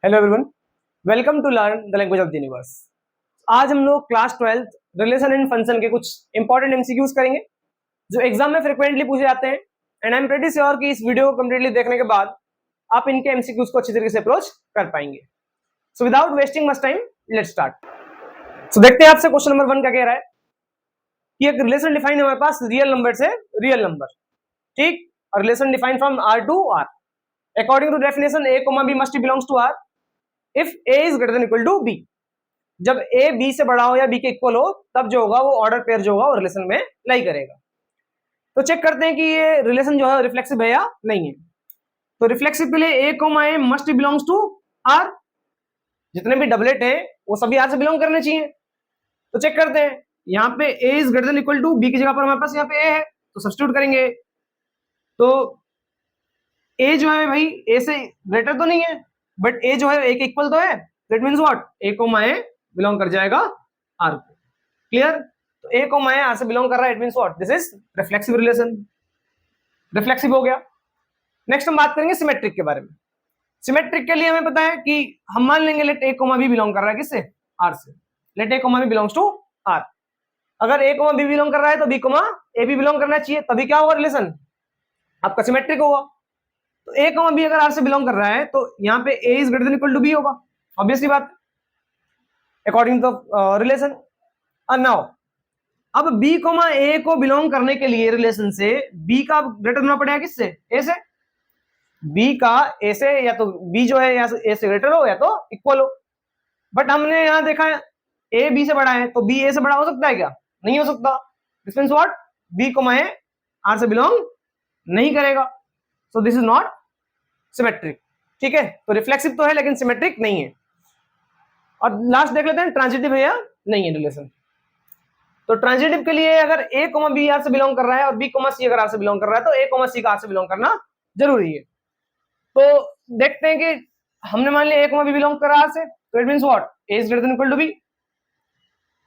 Hello everyone, welcome to learn the language of the universe. आज हम लोग class 12 relation and function के कुछ इंपॉर्टेंट एमसीक्यूज करेंगे जो एग्जाम में फ्रिक्वेंटली पूछे जाते हैं। And I am pretty sure कि इस वीडियो को कंप्लीटली देखने के बाद आप इनके एमसीक्यूज को अच्छी तरीके से अप्रोच कर पाएंगे। So without wasting much time, let's start. So देखते हैं आपसे क्वेश्चन नंबर 1 क्या कह रहा है कि एक रिलेशन डिफाइन है हमारे पास रियल नंबर से रियल नंबर, ठीक। और relation define from R to R according to definition A comma B must belongs to R if a is greater than equal to b। जब a b से बड़ा हो या b के equal हो तब जो होगा वो ऑर्डर पेयर जो होगा वो रिलेशन में लाई करेगा। तो चेक करते हैं कि ये रिलेशन जो है रिफ्लेक्सिव है या नहीं है। तो रिफ्लेक्सिव के लिए a comma a must belongs to r। जितने भी डबलेट हैं वो सभी r से बिलोंग करने चाहिए। तो चेक करते हैं, यहाँ पे a is greater than equal to b की जगह पर हमारे पास यहाँ पे a है तो सब्स्टिट्यूट करेंगे। तो a जो है भाई a से ग्रेटर तो नहीं है बट a जो है a के इक्वल तो है। That means what, a comma a belong कर जाएगा r को। क्लियर? तो a कोमा a r से बिलोंग कर रहा है, it means what, this is reflexive relation. Reflexive हो गया। नेक्स्ट हम बात करेंगे सिमेट्रिक के बारे में। सिमेट्रिक के लिए हमें पता है कि हम मान लेंगे let a comma b belong कर रहा है किससे, r से। Let a comma b belongs to r। अगर a कोमा b बिलोंग कर रहा है तो b कोमा a भी बिलोंग करना चाहिए, तभी क्या होगा रिलेशन आपका सिमेट्रिक होगा। तो a कॉमा b अगर r से बिलोंग कर रहा है तो यहाँ पे a is greater than equal to b होगा, ऑब्वियसली बात, अकॉर्डिंग टू रिलेशन। और नाउ अब b कॉमा a को बिलोंग करने के लिए रिलेशन से b का ग्रेटर होना पड़ेगा किससे, a से। b का a से या तो b जो है या a से ग्रेटर हो या तो इक्वल हो। बट हमने यहाँ देखा है a b से बड़ा है तो b a से बड़ा हो सकता है क्या, नहीं हो सकता। This means what, b comma a r से बिलोंग नहीं करेगा। So this is not symmetric, ठीक है। तो रिफ्लेक्सिव तो है लेकिन सिमेट्रिक नहीं है। और लास्ट देख लेते हैं ट्रांजिटिव है या नहीं है रिलेशन। तो ट्रांजिटिव के लिए अगर a कोमा b r से बिलोंग कर रहा है और b कोमा c अगर r से बिलोंग कर रहा है तो a कोमा c का r से बिलोंग करना जरूरी है। तो देखते हैं कि हमने मान लिया a कोमा b बिलोंग कर रहा है r से, तो it means what, a is greater than equal to b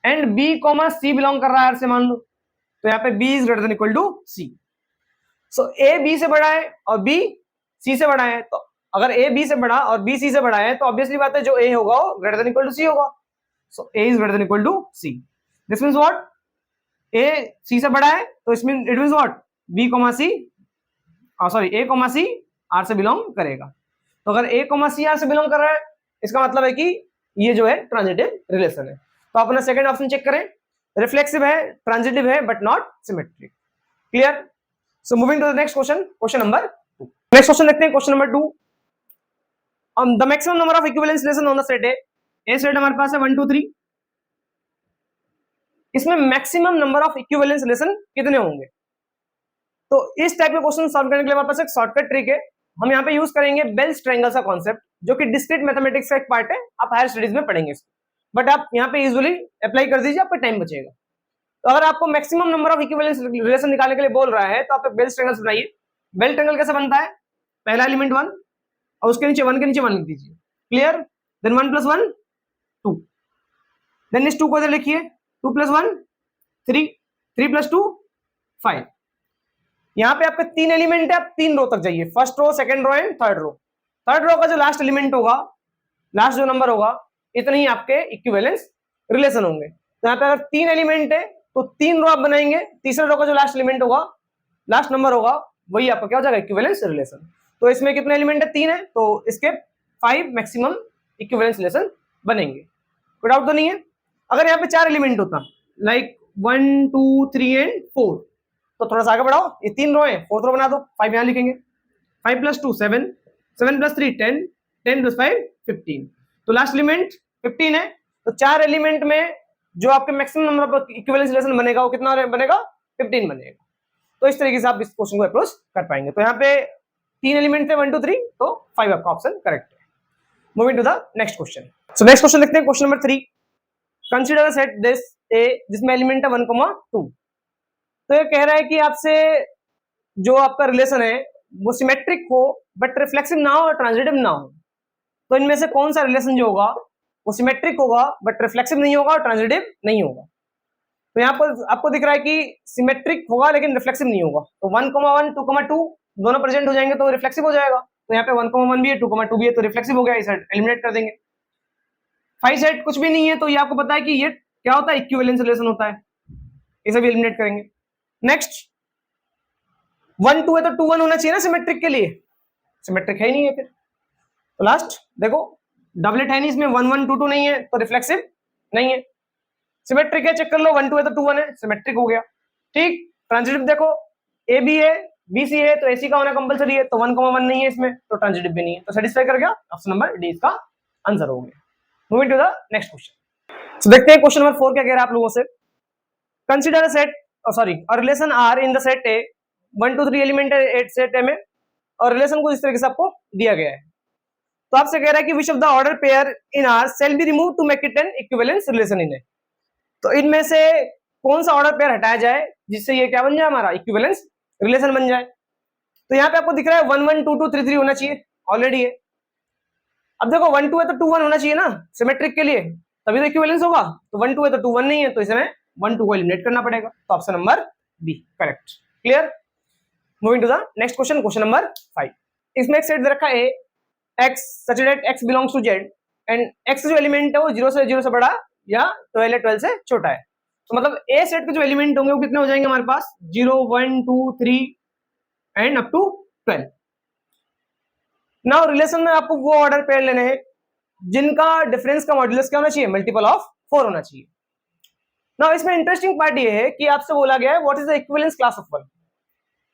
and b comma c belong कर रहा है r से, मान लो, तो यहाँ पे b is greater than equal to c। So a b से बड़ा है और b c से बड़ा है। तो अगर a b से बड़ा और b c से बड़ा है तो ऑब्वियसली बात है जो a होगा वो greater than equal to c होगा। So a is greater than equal to c। This means what, a c से बड़ा है तो it means what, b comma c sorry a comma c r से बिलोंग करेगा। तो अगर a कोमा c r से बिलोंग कर रहा है इसका मतलब है कि ये जो है ट्रांजिटिव रिलेशन है। तो अपना सेकंड ऑप्शन चेक करें, रिफ्लेक्सिव है, ट्रांजिटिव है but not symmetric. Clear? So moving to the next question, question number 2। Next question देखते हैं, question number 2। The maximum number of equivalence relation on the set है, A set हमारे पास है 1 2 3। इसमें maximum number of equivalence relation कितने होंगे? तो इस टाइप के क्वेश्चन सॉल्व करने के लिए हमारे पास एक शॉर्टकट ट्रिक है। हम यहाँ पे यूज करेंगे बेल्स ट्रायंगल का कॉन्सेप्ट, जो कि डिस्क्रीट मैथमेटिक्स का एक पार्ट है, आप हायर स्टडीज में पढ़ेंगे इसको, बट आप यहाँ पे यूजुअली अप्लाई कर दीजिए, आपका टाइम बचेगा। तो अगर आपको maximum number of equivalence relation निकालने के लिए बोल रहा है तो आप बेल्स ट्रायंगल बनाइए। बेल ट्रायंगल कैसे बनता है, पहला एलिमेंट 1 और उसके नीचे 1 के नीचे 1 लिख दीजिए। क्लियर? देन 1 + 1 2, देन इस 2 को इधर लिखिए, 2 + 1 3, 3 + 2 5। यहाँ पे आपके 3 एलिमेंट है, आप 3 रो तक जाइए, first row, second row and third row. Third row का जो लास्ट एलिमेंट होगा, लास्ट जो नंबर होगा, इतने ही आपके इक्विवेलेंस रिलेशन होंगे। तो यहाँ पे अगर 3 एलिमेंट है तो 3 रो आप बनाएंगे, तीसरे रो का जो लास्ट एलिमेंट होगा, लास्ट नंबर होगा, वही आपका क्या हो जाएगा, इक्विवेलेंस रिलेशन। तो इसमें कितने एलिमेंट है, 3 है, तो इसके 5 मैक्सिमम इक्विवेलेंस रिलेशन बनेंगे। कोई डाउट तो नहीं है? अगर यहाँ पे 4 एलिमेंट होता, लाइक 1 2 3 एंड 4, तो थोड़ा सा आगे बढ़ाओ, ये 3 रो है, 4th रो बना दो, 5 यहाँ लिखेंगे, 5 + 2 7, 7 + 3 10, 10 + 5 15। तो लास्ट एलिमेंट 15 है। तो 4 एलिमेंट में जो आपके maximum number of equivalence relation बनेगा वो कितना बनेगा, 15 बनेगा। तो इस तरीके से आप इस क्वेश्चन को अप्रोच कर पाएंगे। तो यहाँ पे 3 एलिमेंट थे 1 2 3, तो 5 आपका ऑप्शन करेक्ट है। Moving to the next question. So next question देखते हैं, question number 3। Consider a set this A जिसमें एलिमेंट है 1 2। तो ये कह रहा है कि आपसे जो आपका रिलेशन है वो सिमेट्रिक हो बट रिफ्लेक्सिव ना हो और ट्रांजिटिव ना हो। तो इनमें से कौन सा रिलेशन जो होगा वो सिमेट्रिक होगा बट रिफ्लेक्सिव नहीं होगा और ट्रांजिटिव नहीं होगा। तो यहाँ पर आपको दिख रहा है कि सिमेट्रिक होगा लेकिन रिफ्लेक्सिव नहीं होगा। तो 1 1 2 2 दोनों प्रेजेंट हो जाएंगे तो रिफ्लेक्सिव हो जाएगा। तो यहाँ पे 1,1 भी है, 2,2 भी है, तो रिफ्लेक्सिव हो गया, इसे एलिमिनेट कर देंगे। 5 सेट कुछ भी नहीं है, तो ये आपको पता है कि ये क्या होता है, इक्विवेलेंस रिलेशन होता है, इसे भी एलिमिनेट करेंगे। नेक्स्ट 1 2 है तो 2 1 होना चाहिए ना सिमेट्रिक के लिए, सिमेट्रिक है ही नहीं है फिर। तो लास्ट देखो डबलेट है नहीं इसमें, 1 1 2 2 नहीं है तो रिफ्लेक्सिव नहीं है। सिमेट्रिक है, चेक कर लो, 1 2 है तो 2 1 है, सिमेट्रिक हो गया। ठीक, ट्रांजिटिव देखो ए बी है बी सी है तो एसी का होना कंपलसरी है, तो 1,1 नहीं है इसमें तो ट्रांजिटिव भी नहीं है, तो सेटिस्फाई कर गया, ऑप्शन नंबर डी इसका आंसर हो गया। Moving to the next question. So देखते हैं क्वेश्चन नंबर 4 क्या कह रहा है आप लोगों से। Consider a set a relation R in the set A, 1 2 3 element है एट सेट ए में, और रिलेशन को इस तरीके से आपको दिया गया है। तो आपसे कह रहा है कि which of the order pair in R shall be remove to make it an equivalence relation in A. तो इनमें से कौन सा ऑर्डर पेयर हटाया जाए जिससे ये क्या बन जाए, हमारा इक्विवेलेंस रिलेशन बन जाए। तो यहाँ पे आपको दिख रहा है 1 1 2 2 3 3 होना चाहिए, ऑलरेडी है। अब देखो 1 2 है तो 2 1 होना चाहिए ना सिमेट्रिक के लिए, तभी तो इक्विवेलेंस होगा। तो 1 2 है तो 2 1 नहीं है, तो इसमें 1 2 को एलिमिनेट करना पड़ेगा, तो option number B correct. Clear. Moving to the next question, question number 5। इसमें एक सेट दे रखा है x such that x belongs to z and x जो एलिमेंट है वो 0 से बड़ा या 12 है 12 से छोटा है। तो मतलब ए सेट के जो एलिमेंट होंगे वो कितने हो जाएंगे हमारे पास, 0 1 2 3 and up to 12। Now relation में आपको वो ऑर्डर पेयर लेने हैं जिनका डिफरेंस का मॉड्यूलस क्या होना चाहिए, मल्टीपल ऑफ 4 होना चाहिए। नाउ इसमें इंटरेस्टिंग पार्ट ये है कि आपसे बोला गया है what is the equivalence class of 1,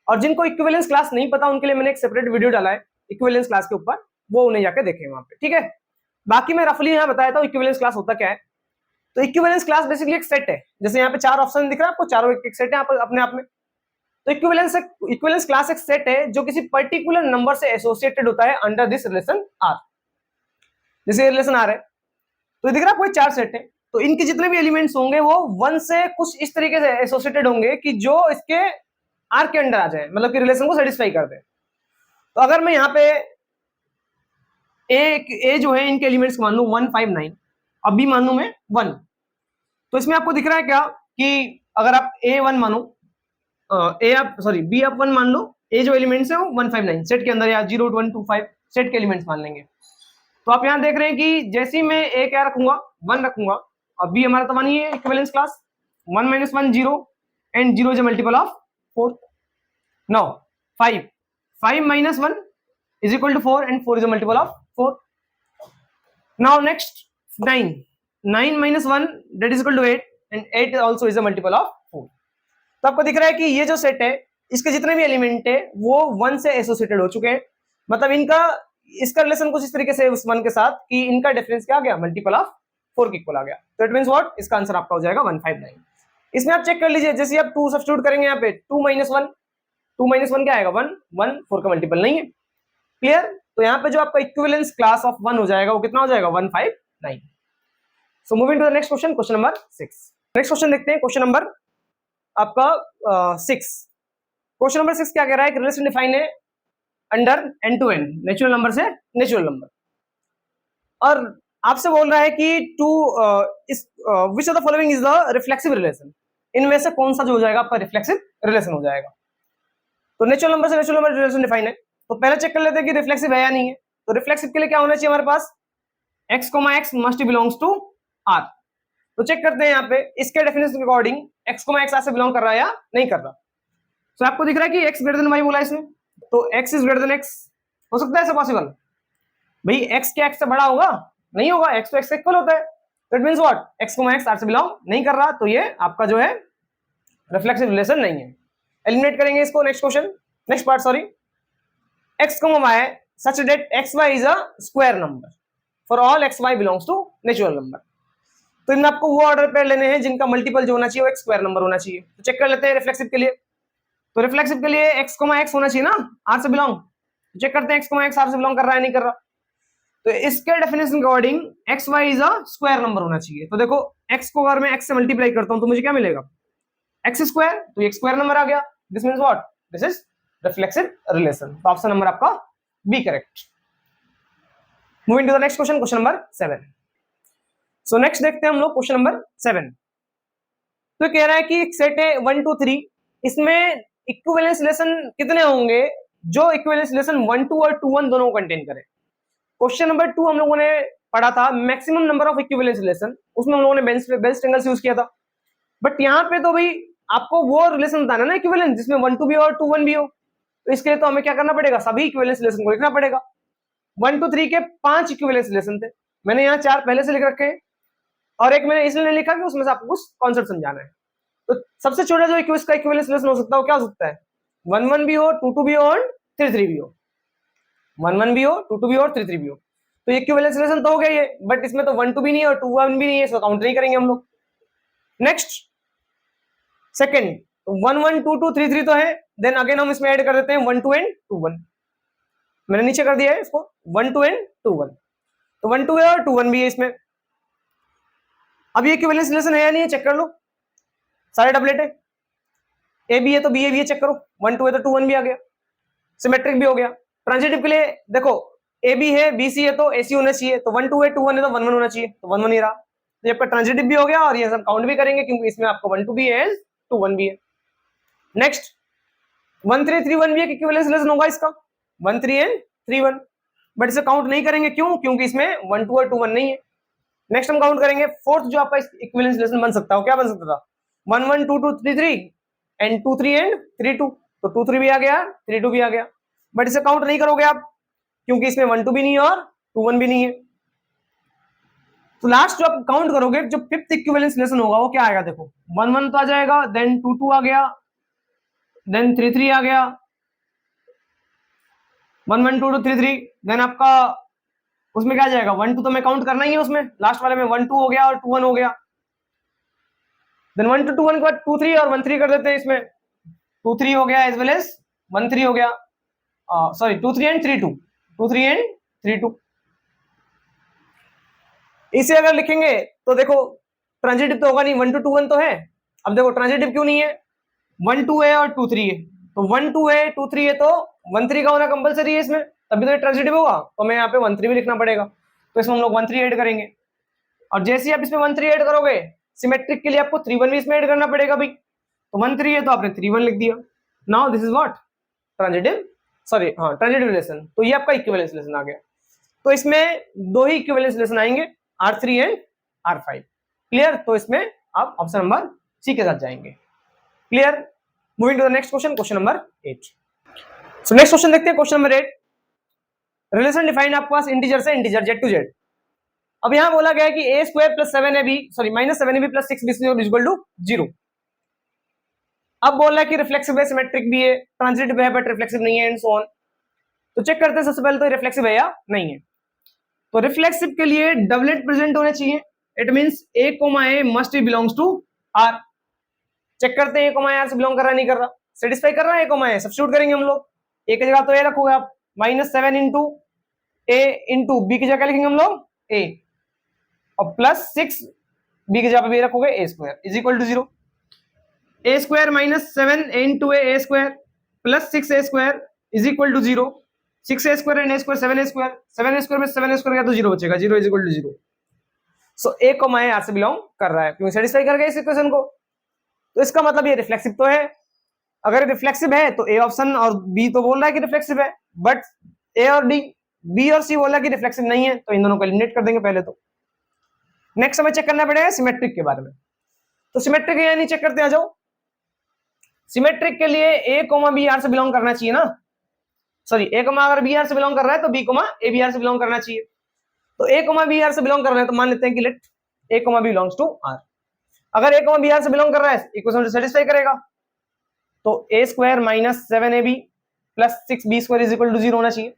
और जिनको इक्विवेलेंस क्लास नहीं पता उनके लिए मैंने एक सेपरेट वीडियो डाला है इक्विवेलेंस क्लास के ऊपर, वो उन्हें जाके देखें वहां पे, ठीक है। बाकी मैं रफली यहाँ बताया था इक्विवेलेंस क्लास होता क्या है। तो इक्विवेलेंस क्लास बेसिकली एक सेट है, जैसे यहाँ पे 4 ऑप्शन दिख रहा है आपको, चारों एक सेट है अपने आप में। तो इक्विवेलेंस क्लास एक सेट है जो किसी पर्टिकुलर नंबर से एसोसिएटेड होता है अंडर दिस रिलेशन आर। जैसे रिलेशन आर है तो दिख रहा है कोई 4 सेट है, तो इनके जितने भी एलिमेंट्स होंगे वो 1 से कुछ इस तरीके से एसोसिएटेड होंगे कि जो इसके आर के अंडर आ जाए, मतलब कि रिलेशन को सेटिस्फाई कर दे। तो अगर मैं यहाँ पे ए जो है इनके एलिमेंट्स मान लू 1 5 9, अब बी मान लू मैं 1, तो इसमें आपको दिख रहा है क्या कि अगर आप ए 1 मानो, बी आप 1 मान लो, ए जो एलिमेंट्स है वो 1 5 9 सेट के अंदर, या 0 1 2 5 सेट के एलिमेंट्स मान लेंगे। तो आप यहाँ देख रहे हैं कि जैसे ही मैं ए क्या रखूंगा 1 रखूंगा, और बी हमारा तो 1 ही है, equivalence class 1 - 1 0 and 0 is a multiple of 4। Now 5 - 1 is equal to 4 and 4 is a multiple of 4. Now next 9 - 1 that is equal to 8 and 8 also is a multiple of 4. तो आपको दिख रहा है कि ये जो सेट है इसके जितने भी एलिमेंट है वो 1 से एसोसिएटेड हो चुके हैं, मतलब इसका रिलेशन कुछ इस तरीके से उस 1 के साथ कि इनका डिफरेंस क्या आ गया, मल्टीपल ऑफ 4 के इक्वल आ गया। तो इट मींस व्हाट, इसका आंसर आपका हो जाएगा 159। इसमें आप चेक कर लीजिए, जैसे आप 2 सब्स्टिट्यूट करेंगे यहाँ पे 2 - 1, 2 - 1 क्या आएगा 1 1, 4 का मल्टीपल नहीं है। क्लियर। तो यहाँ पे जो आपका इक्विवेलेंस क्लास ऑफ 1 हो जाएगा वो कितना हो जाएगा 159। So moving to the next question, question number 6। Next question देखते हैं, क्वेश्चन नंबर आपका 6। क्वेश्चन नंबर 6 क्या कह रहा है, रिलेशन डिफाइन है under N to N, natural number से नेचुरल नंबर, और आपसे बोल रहा है कि which of the following is the reflexive relation, इनमें से कौन सा जो हो जाएगा आपका रिफ्लेक्सिव रिलेशन हो जाएगा। तो नेचुरल नंबर से नेचुरल नंबर रिलेशन डिफाइन है, तो पहले चेक कर लेते हैं कि रिफ्लेक्सिव है या नहीं है। तो रिफ्लेक्सिव के लिए क्या होना चाहिए हमारे पास, x, x must belongs to r। तो चेक करते हैं यहाँ पे इसके डेफिनेशन के अकॉर्डिंग x, x r से बिलोंग कर रहा है या नहीं कर रहा। तो आपको दिख रहा है कि x ग्रेटर देन y बोला इसमें, तो x is greater then x, हो सकता है ऐसा पॉसिबल भाई, x क्या x से बड़ा होगा, नहीं होगा, x तो x से इक्वल होता है। तो it means what, x, x r से बिलोंग नहीं कर रहा, तो ये आपका जो है रिफ्लेक्सिव रिलेशन नहीं है। एलिमिनेट करेंगे इसको, next part sorry, x, y such that xy is a square number for all xy belongs to natural number। तो इनमें आपको वो ऑर्डर पेयर लेने हैं जिनका मल्टीपल जो होना चाहिए वो एक स्क्वायर नंबर होना चाहिए। तो चेक कर लेते हैं रिफ्लेक्सिव के लिए। तो रिफ्लेक्सिव के लिए x, x होना चाहिए ना r से बिलोंग, चेक करते हैं x, x r से बिलोंग कर रहा है नहीं कर रहा। तो इसके डेफिनेशन के according xy is a square number होना चाहिए। तो देखो x को अगर मैं x से मल्टीप्लाई करता हूं तो मुझे क्या मिलेगा, x स्क्वायर, तो ये स्क्वायर नंबर आ गया, this means what, this is reflexive relation. तो ऑप्शन नंबर आपका B correct. Moving to the next question, question number 7। So next देखते हैं हम लोग क्वेश्चन नंबर 7। तो कह रहा है कि एक सेट है 1 2 3, इसमें इक्विवेलेंस रिलेशन कितने होंगे जो इक्विवेलेंस रिलेशन 1 2 और 2 1 दोनों को कंटेन करे। क्वेश्चन नंबर 2 हम लोगों ने पढ़ा था maximum number of equivalence relation, उसमें हम लोगों ने बेल ट्रायंगल्स यूज किया था। बट यहाँ पे तो भाई आपको वो रिलेशन बताना ना इक्विवेलेंस जिसमें 1 2 भी हो और 2 1 भी हो, तो इसके लिए तो हमें क्या करना पड़ेगा, सभी इक्विवेलेंस रिलेशन को लिखना पड़ेगा। 1 2 3 के 5 इक्विवेलेंस रिलेशन थे, मैंने यहाँ 4 पहले से लिख रखे हैं और एक मैंने इसलिए नहीं लिखा कि उसमें से आपको कुछ कॉन्सेप्ट समझाना है। तो सबसे छोटा जो इक्विवेलेंस रिलेशन हो सकता है वो क्या हो सकता है, 1 1 भी हो, 2 2 भी हो और 3 3 भी हो। 1 1 भी हो, 2 2 भी हो और 3 3 भी हो, तो इक्विवेलेंस रिलेशन तो हो गया ये, बट इसमें तो 1 2 भी नहीं है और 2 1 भी नहीं है, इसको काउंट नहीं करेंगे हम लोग। नेक्स्ट सेकंड 1 1 2 2 3 3 तो है, देन अगेन हम इसमें ऐड कर देते हैं 1 2 एंड 2 1, मैंने नीचे कर दिया है इसको 1 2 एंड 2 1, तो 1 2 है और 2 1 भी है इसमें। अब ये इक्विवेलेंस रिलेशन है या नहीं है, चेक कर लो, सारे डबलेट है, ए बी है तो बी ए भी है, चेक करो 1 2 है तो 2 1 भी आ गया, सिमेट्रिक भी हो गया। ट्रांजिटिव के लिए देखो ए बी है बी सी है तो ए सी होना चाहिए, तो 1 2 है 2 1 है तो 1 1 होना चाहिए, तो 1 1 ही रहा, तो ये आपका ट्रांजिटिव भी हो गया और ये सब काउंट भी करेंगे क्योंकि इसमें आपको 1 2 भी है 2 1 भी है। नेक्स्ट 1 3 3 1 भी एक इक्विवेलेंस रिलेशन होगा इसका, 1 3 एंड 3 1, बट इसे काउंट नहीं करेंगे, क्यों, क्योंकि इसमें 1 2 और 2 1 नहीं है। नेक्स्ट हम काउंट करेंगे फोर्थ जो आपका इक्विवेलेंस रिलेशन बन सकता है, क्या बन सकता था, 1 1 2 2 3 3 एंड 2 3 एंड 3 2, तो 2 3 भी आ गया 3 2 भी आ गया, बट इसे काउंट नहीं करोगे आप क्योंकि इसमें 1 2 भी नहीं है और 2 1 भी नहीं है। तो लास्ट जो आप काउंट करोगे जो फिफ्थ इक्विवेलेंस रिलेशन होगा वो क्या आएगा, देखो 1 1 तो आ जाएगा, देन 2 2 आ गया, देन 3 3 आ गया, 1 1 2 2 3 3, देन आपका उसमें क्या आ जाएगा 1 2 तो मैं काउंट करना ही है उसमें, लास्ट वाले में 1 2 हो गया और 2 1 हो गया, देन 1 2 2 1 के बाद 2 3 और 1 3 कर देते हैं, इसमें 2 3 हो गया एज वेल एज 1 3 हो गया, सॉरी 2 3 एंड 3 2, 2 3 एंड 3 2। इसे अगर लिखेंगे तो देखो ट्रांजिटिव तो होगा नहीं, 1 2 2 1 तो है, अब देखो ट्रांजिटिव क्यों नहीं है, 1 2 है और 2 3 है, तो 1 2 है 2 3 है तो 1 3 का होना कंपलसरी है इसमें, तभी तो ये ट्रांजिटिव होगा, तो हमें यहाँ पे 1 3 भी लिखना पड़ेगा, तो इसमें हम लोग 1 3 ऐड करेंगे, और जैसे ही आप इसमें 1 3 ऐड करोगे सिमेट्रिक के लिए आपको 3 1 भी इसमें ऐड करना पड़ेगा भाई, तो 1 3 है तो आपने 3 1 लिख दिया, now this is what transitive, sorry हाँ ट्रांजिटिव रिलेशन, तो ये आपका इक्विवेलेंस रिलेशन आ गया। तो इसमें दो ही इक्विवेलेंस रिलेशन आएंगे R3 एंड R5, क्लियर, तो इसमें आप ऑप्शन नंबर सी के साथ जाएंगे, clear. Moving to the next question, question number 8। So next question देखते हैं, क्वेश्चन नंबर 8, रिलेशन डिफाइंड आपके पास इंटीजर से इंटीजर जेड टू जेड। अब यहां बोला गया है कि a square plus 7ab sorry minus 7ab plus 6b equal to 0। अब बोल रहा है कि रिफ्लेक्सिव है, सिमेट्रिक भी है, ट्रांजिटिव है बट रिफ्लेक्सिव नहीं है एंड सो ऑन। तो चेक करते हैं सबसे पहले तो रिफ्लेक्सिव है या नहीं है। तो रिफ्लेक्सिव के लिए डबलेट प्रेजेंट होने चाहिए, it means a, a must belongs to r। Check करते हैं a, r से बिलोंग कर रहा है नहीं कर रहा, सेटिस्फाई कर रहा है a, सब्स्टिट्यूट करेंगे हम लोग, a की जगह तो a रखोगे आप, -7 इंटू a इंटू b की जगह लिखेंगे हम लोग a, और प्लस 6 b की जगह पे b रखोगे a square is equal to 0। a square -7 into a square plus 6a square is equal to 0। 6a square and a square 7a square, 7a square में 7a स्क्वायर का तो 0 बचेगा, 0 is equal to 0। So a, r से belong कर रहा है, क्योंकि satisfy कर गया इस इक्वेशन को, तो इसका मतलब ये रिफ्लेक्सिव तो है। अगर रिफ्लेक्सिव है तो a ऑप्शन और b तो बोल रहा है कि रिफ्लेक्सिव है, बट a और d, b और c बोल रहा है कि रिफ्लेक्सिव नहीं है, तो इन दोनों को एलिमिनेट कर देंगे पहले तो। नेक्स्ट हमें चेक करना पड़ेगा सिमेट्रिक के बारे में, तो सिमेट्रिक है या नहीं चेक करते आ जाओ। सिमेट्रिक के लिए a, b r से बिलोंग करना चाहिए ना, सॉरी a, अगर b r से बिलोंग कर रहा है तो b, a b r से बिलोंग करना चाहिए। तो a, b r से बिलोंग कर रहा है तो मान लेते हैं कि let a, b belongs to r। अगर a, b r से बिलोंग कर रहा है इक्वेशन सेटिस्फाई करेगा, तो a square minus 7ab plus 6b square is equal to 0 होना चाहिए।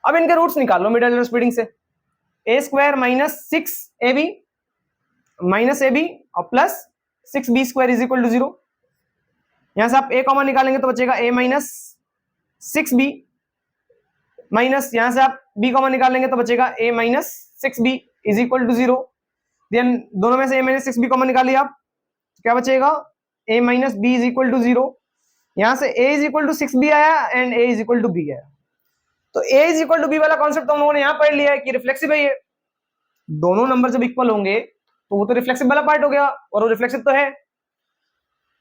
अब इनके रूट्स निकाल लो मिड स्प्लिटिंग से, a square minus 6ab minus ab और plus 6b square is equal to 0। यहां से आप a, निकालेंगे तो बचेगा a माइनस 6b माइनस, यहां से आप b, निकालेंगे तो बचेगा a minus 6b is equal to 0। Then दोनों में से a माइनस 6b कॉमन निकालिए आप, क्या बचेगा a minus b is equal to 0। यहां से a is equal to 6b आया and a is equal to b आया, तो a is equal to b वाला कॉन्सेप्ट तो हम लोगों ने यहां पढ़ लिया है कि रिफ्लेक्सिव है, ये दोनों नंबर जब इक्वल होंगे तो वो तो रिफ्लेक्सिव वाला पार्ट हो गया, और वो रिफ्लेक्सिव तो है।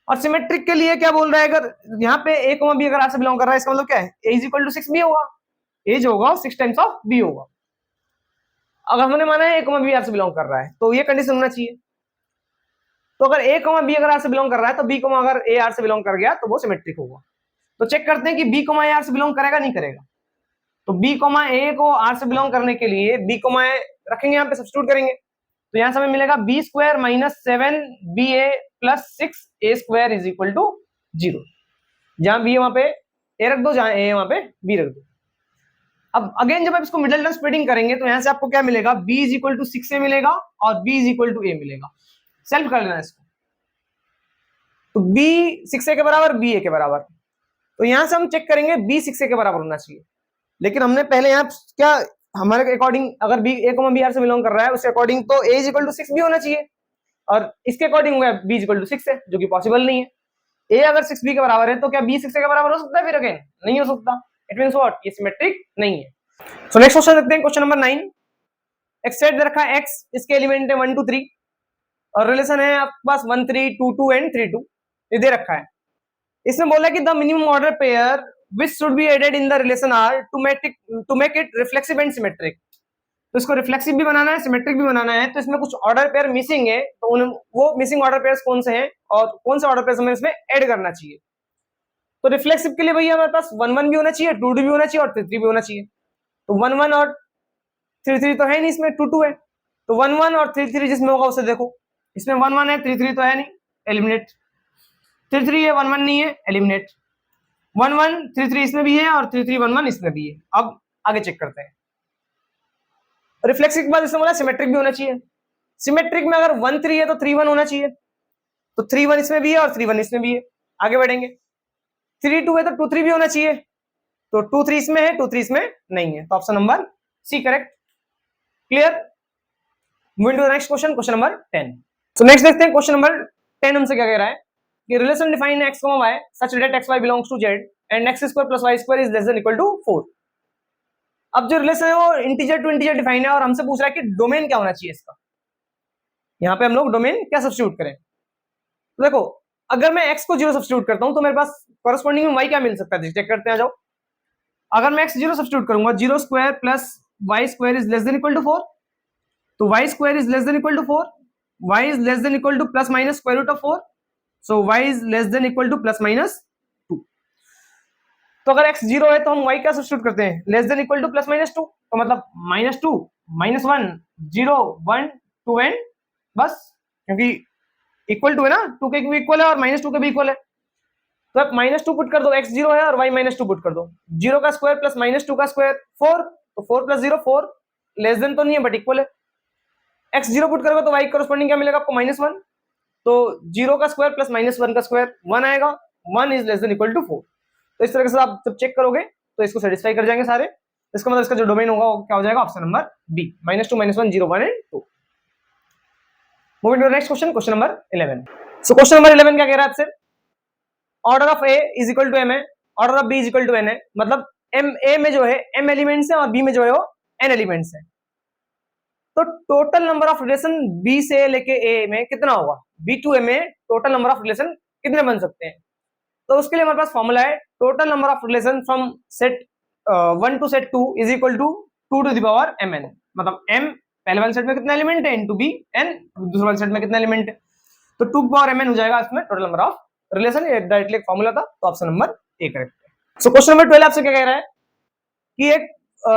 और सिमेट्रिक के लिए क्या बोल रहा है, अगर यहाँ पे a कॉमा बी अगर आर से बिलोंग कर रहा है, इसका मतलब क्या है, a is equal to 6 B होगा, a जो होगा 6 टाइम्स ऑफ b होगा। अगर हमने माना है a कॉमा बी आर से बिलोंग कर रहा है तो ये कंडीशन होना चाहिए। तो अगर a कॉमा बी अगर आर से बिलोंग कर रहा है तो b कॉमा अगर a आर से बिलोंग कर गया तो वो सिमेट्रिक होगा। तो चेक करते हैं कि b कॉमा a आर से बिलोंग करेगा नहीं करेगा। तो b कॉमा a को r से बिलोंग करने के लिए b कॉमा a रखेंगे, यहाँ पे सब्स्टिट्यूट करेंगे, तो यहाँ से हमें मिलेगा b square minus 7ba plus 6a² is equal to 0। जहां b है वहां पे a रख दो, जहां a है वहां पे b रख दो। अब अगेन जब आप इसको मिडिल टर्म स्प्लिटिंग करेंगे तो यहाँ से आपको क्या मिलेगा, b is equal to 6a मिलेगा और b is equal to a मिलेगा। सेल्फ कर लेना इसको, तो b 6a के बराबर, b a के बराबर। तो यहां से हम चेक करेंगे b 6a के बराबर होना चाहिए, लेकिन हमने पहले यहाँ क्या, हमारे अकॉर्डिंग अगर b a comma b r से बिलोंग कर रहा है उसके अकॉर्डिंग तो a इज इक्वल टू 6 भी होना चाहिए, और इसके according b is equal to 6 है, जो कि पॉसिबल नहीं है। a अगर 6b के बराबर है तो क्या b 6a के बराबर हो सकता है, फिर अगेन नहीं हो सकता। इट मींस व्हाट, ये सिमेट्रिक नहीं है। सो नेक्स्ट क्वेश्चन देखते हैं, क्वेश्चन नंबर 9। एक सेट दे रखा है x, इसके एलिमेंट है 1 2 3 और रिलेशन है आपके पास 1 3 2 2 एंड 3 2, ये दे रखा है। इसमें बोला कि the minimum order pair which should be added in the relation R to make it reflexive and symmetric। तो इसको रिफ्लेक्सिव भी बनाना है, सिमेट्रिक भी बनाना है, तो इसमें कुछ ऑर्डर पेयर मिसिंग है, तो वो मिसिंग ऑर्डर पेयर्स कौन से हैं और कौन से ऑर्डर पेयर्स हमें इसमें ऐड करना चाहिए। तो रिफ्लेक्सिव के लिए भैया हमारे पास 1 1 भी होना चाहिए, 2 2 भी होना चाहिए और 3 3 भी होना चाहिए। तो 1 1 और 3 3 तो है नहीं, इसमें 2 2 है, तो 1 1 और 3 3 जिसमें होगा उसे देखो, इसमें 1 1 है 3 3 तो है नहीं, एलिमिनेट। 3 3 है 1 1 नहीं है, एलिमिनेट। 1 1 3 3 इसमें भी है और 3 3 1 1 इसमें भी है। अब आगे चेक करते हैं, रिफ्लेक्सिव के बाद इसमें बोला सिमेट्रिक भी होना चाहिए। सिमेट्रिक में अगर 1 3 है तो 3 1 होना चाहिए, तो 3 1 इसमें भी है और 3 1 इसमें भी है। आगे बढ़ेंगे, 3 2 है तो 2 3 भी होना चाहिए, तो 2 3 इसमें है 2 3 इसमें नहीं है, तो option number C correct. Clear. Moving to the next question, question number 10। So next देखते हैं क्वेश्चन नंबर 10 हमसे क्या कह रहा है कि relation define x, y such that xy belongs to z and x square plus y square is less than equal to 4। अब जो रिलेशन है वो इंटीजर टू इंटीजर डिफाइन है और हमसे पूछ रहा है कि डोमेन क्या होना चाहिए इसका। यहाँ पे हम लोग डोमेन क्या सब्स्टिट्यूट करें, तो देखो अगर मैं x को 0 सब्स्टिट्यूट करता हूं तो मेरे पास कॉरेस्पॉन्डिंग में y क्या मिल सकता है, चेक करते हैं। आ जाओ, अगर मैं x 0 सब्स्टिट्यूट करूंगा, 0 square plus y square is less than equal to 4, तो y square is less than equal to 4, y is less than equal to plus minus square root of 4, so y is less than equal to plus minus 2। तो अगर x 0 है तो हम y क्या substitute करते हैं, less than equal to plus minus 2, तो मतलब -2 -1 0 1 2 एंड बस, क्योंकि इक्वल टू है ना, 2 के भी इक्वल है और -2 के भी इक्वल है, तो आप -2 पुट कर दो, x 0 है और y -2 पुट कर दो, 0 का स्क्वायर प्लस -2 का स्क्वायर 4, तो 4 प्लस 0 4, लेस देन तो नहीं है बट इक्वल है। x 0 पुट करोगे तो y कॉरेस्पॉन्डिंग क्या मिलेगा आपको, -1, तो 0 का स्क्वायर प्लस -1 का स्क्वायर 1 आएगा, 1 is less than equal to 4। तो इस तरह से आप जब चेक करोगे तो इसको सेटिस्फाई कर जाएंगे सारे, इसका मतलब इसका जो डोमेन होगा वो क्या हो जाएगा, option number B, -2 -1 0 1 and 2। Moving to next question, question number 11। So question number 11 क्या कह रहा है आपसे, order of A is equal to M है, order of B is equal to N है, मतलब एम ए में जो है m एलिमेंट्स है और b में जो है वो n एलिमेंट्स है। तो total number of relation b से लेके a में कितना होगा, b टू a में टोटल नंबर ऑफ रिलेशन कितने बन सकते हैं। तो उसके लिए हमारे पास फॉर्मूला है, total number of relation from set 1 to set 2 is equal to 2 to the power mn, मतलब m पहले वाले सेट में कितना एलिमेंट है इनटू b, n दूसरे वाले सेट में कितना एलिमेंट है, तो 2 पावर mn हो जाएगा इसमें टोटल नंबर ऑफ रिलेशन। ये डायरेक्टली एक फॉर्मूला था, तो ऑप्शन नंबर ए करेक्ट है। सो क्वेश्चन नंबर 12 आपसे क्या कह रहा है कि एक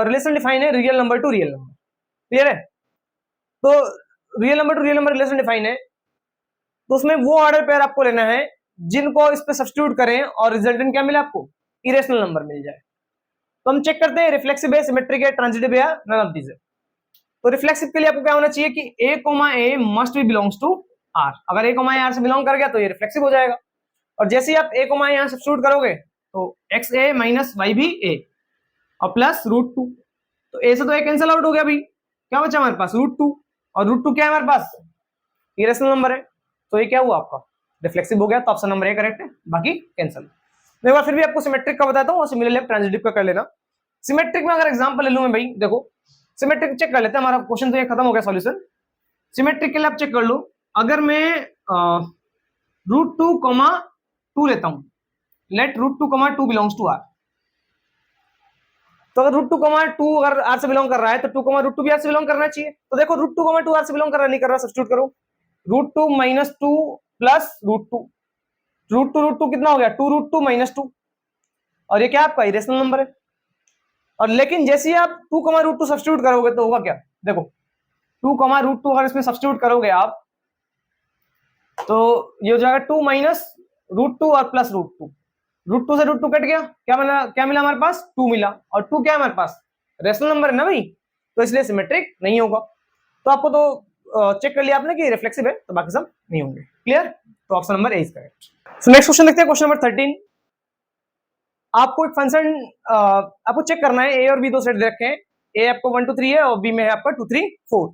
रिलेशन डिफाइन है real number two real number, clear है। तो real number two real number relation define है, तो उसमें वो ऑर्डर पेयर आपको लेना है जिनको इस पे सब्स्टिट्यूट करें और रिजल्टेंट क्या मिले आपको, इरेशनल नंबर मिल जाए। तो हम चेक करते हैं रिफ्लेक्सिव है, सिमेट्रिक है, ट्रांजिटिव है, नन ऑफ दीज है। तो रिफ्लेक्सिव के लिए आपको क्या होना चाहिए कि a, a must be belongs to r। अगर a, a r से बिलोंग कर गया तो ये रिफ्लेक्सिव हो जाएगा, और जैसे ही आप a, a यहां सब्स्टिट्यूट करोगे तो xa माइनस y भी a और प्लस √2, तो a से तो a कैंसिल आउट हो गया, अभी क्या बचा हमारे पास √2, और √2 क्या है हमारे पास, इरेशनल नंबर है, तो ये क्या हुआ आपका रिफ्लेक्सिव हो गया, तो ऑप्शन नंबर ए करेक्ट है, बाकी कैंसिल। एक बार फिर भी आपको सिमेट्रिक का बताता हूँ और सिमिलरली ट्रांजिटिव का कर लेना। सिमेट्रिक में अगर एग्जांपल ले लूं मैं भाई, देखो सिमेट्रिक चेक कर लेते हैं, हमारा क्वेश्चन तो ये खत्म हो गया सॉल्यूशन। सिमेट्रिक के लिए आप चेक कर लो, अगर मैं √2, लेता हूं, लेट √2, 2 बिलोंग्स टू आर। तो अगर √2, 2 अगर आर से बिलोंग कर रहा है तो 2, √2 भी आर से बिलोंग करना चाहिए। तो देखो √2, 2 आर से बिलोंग कर रहा नहीं कर रहा, सब्स्टिट्यूट करो। √2 - 2 प्लस √2, √2 कितना हो गया, 2 √2 - 2, और ये क्या आपका इरेशनल नंबर है। और लेकिन जैसे ही आप 2, √2 सब्स्टिट्यूट करोगे तो होगा क्या, देखो 2, √2 अगर इसमें सब्स्टिट्यूट करोगे आप तो ये हो जाएगा 2 - √2 और प्लस √2, √2 से √2 कट गया, क्या मिला हमारे पास, 2 मिला, और 2 क्या है हमारे पास, रेशनल नंबर है ना भाई, तो इसलिए सिमेट्रिक नहीं होगा। तो आपको तो चेक कर लिया आपने कि रिफ्लेक्सिव है, तो बाकी सब नहीं होंगे। क्लियर, तो option number A is correct. So next question देखते हैं, क्वेश्चन नंबर 13। आपको एक फंक्शन आपको चेक करना है, ए और बी दो सेट दे रखे हैं, ए आपको 1 2 3 है और बी में है आपका 2 3 4।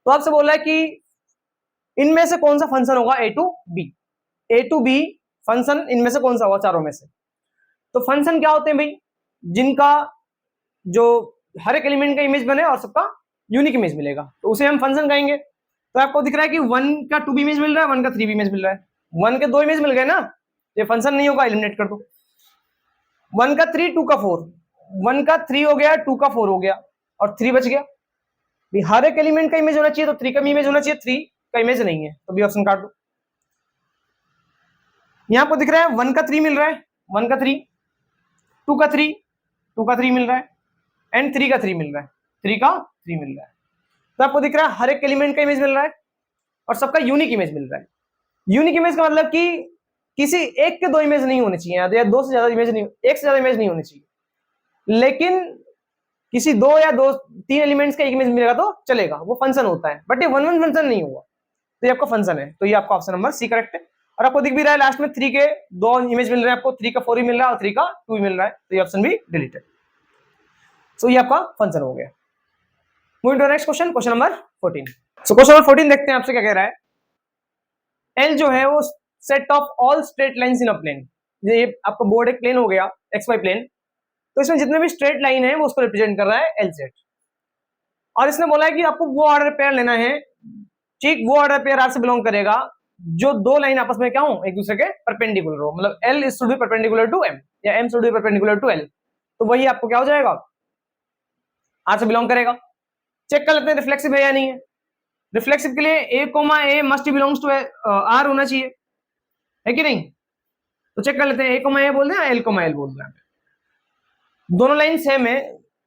तो आपसे बोला है कि इनमें से कौन सा फंक्शन होगा ए टू बी फंक्शन इनमें से कौन सा होगा चारों में से। तो फंक्शन क्या होते हैं भाई, जिनका जो हर एक एलिमेंट का इमेज बने और सबका यूनिक इमेज मिलेगा, तो उसे हम फंक्शन कहेंगे। तो आपको दिख रहा है कि 1 का 2 भी इमेज मिल रहा है, 1 का 3 भी इमेज मिल रहा है, 1 के 2 इमेज मिल गए ना, ये फंक्शन नहीं होगा, एलिमिनेट कर दो। 1 का 3, 2 का 4, 1 का 3 हो गया, 2 का 4 हो गया, और 3 बच गया। हर एक एलिमेंट का इमेज होना चाहिए, तो 3 का भी इमेज होना चाहिए, 3 का इमेज नहीं है, तो बी ऑप्शन काट दो। यहां पर दिख रहा है 1 का 3 मिल रहा है, 1 का 3, 2 का 3, 2 का 3 मिल रहा है, एंड 3 का 3 मिल रहा है, 3 का 3 मिल रहा है। तो आपको दिख रहा है हर एक एलिमेंट का इमेज मिल रहा है और सबका यूनिक इमेज मिल रहा है। यूनिक इमेज का मतलब कि किसी एक के दो इमेज नहीं होने चाहिए, या दो से ज्यादा इमेज नहीं, एक से ज्यादा इमेज नहीं होनी चाहिए। लेकिन किसी दो या दो 3 एलिमेंट्स का एक इमेज मिलेगा तो चलेगा, वो फंक्शन होता है, बट ये वन फंक्शन नहीं होगा, तो ये आपका फंक्शन है। तो ये आपका ऑप्शन नंबर सी करेक्ट है। और आपको दिख भी रहा है लास्ट में 3 के 2 इमेज मिल रहे हैं आपको, 3 का 4 ही मिल रहा है और 3 का 2 ही मिल रहा है, तो ये ऑप्शन भी डिलीटेड। सो ये आपका फंक्शन हो गया। Moving to next question, question number 14। So question number 14 देखते हैं आपसे क्या कह रहा है। एल जो है वो set of all straight lines in a plane, ये आपका बोर्ड एक प्लेन हो गया, एक्स वाई प्लेन, तो इसमें जितने भी स्ट्रेट लाइन है वो उसको रिप्रेजेंट कर रहा है एल सेट। और इसने बोला है कि आपको वो ऑर्डर पेयर लेना है, ठीक वो ऑर्डर पेयर आर से बिलोंग करेगा जो दो लाइन आपस में क्या हो, एक दूसरे के परपेंडिकुलर हो, मतलब L is should be perpendicular to M या M should be perpendicular to L, तो वही आपको क्या हो जाएगा, आर से बिलोंग करेगा। चेक कर लेते हैं रिफ्लेक्सिव है या नहीं है। रिफ्लेक्सिव के लिए ए मस्ट बिलोंग्स टू आर होना चाहिए, है कि नहीं। तो चेक कर लेते हैं, ए बोल दें, एल बोल दें। दोनों लाइन सेम है,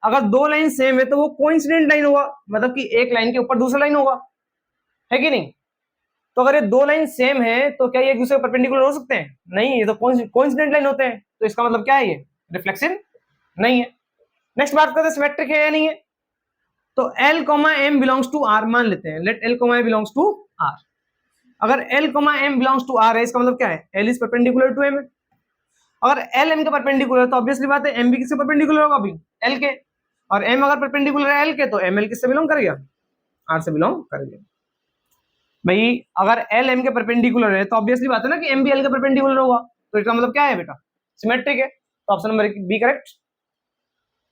अगर दो लाइन सेम है तो वो कोइंसिडेंट लाइन होगा, मतलब कि एक लाइन के ऊपर दूसरा लाइन होगा, है कि नहीं। तो अगर ये दो लाइन सेम है तो क्या ये एक दूसरे के परपेंडिकुलर हो सकते हैं, नहीं, ये तो कोइंसिडेंट लाइन होते हैं, तो इसका मतलब क्या है, ये रिफ्लेक्सिव नहीं है। नेक्स्ट बात करते हैं सिमेट्रिक है या नहीं है। तो L M belongs to R मान लेते हैं, let L M belongs to R. अगर L M belongs to R है, इसका मतलब क्या है, L is perpendicular to M है। अगर एल एम के परपेंडिकुलर है तो ऑब्वियसली बात है एम भी किससे परपेंडिकुलर होगा अभी, एल के, और एम अगर परपेंडिकुलर है एल के तो एम एल किससे बिलोंग करेगा, आर से बिलोंग करेगा। भाई अगर एल एम के परपेंडिकुलर है तो ऑब्वियसली बात है ना कि एम भी एल के परपेंडिकुलर होगा, तो इसका मतलब क्या है बेटा, सिमेट्रिक है। तो option number B correct.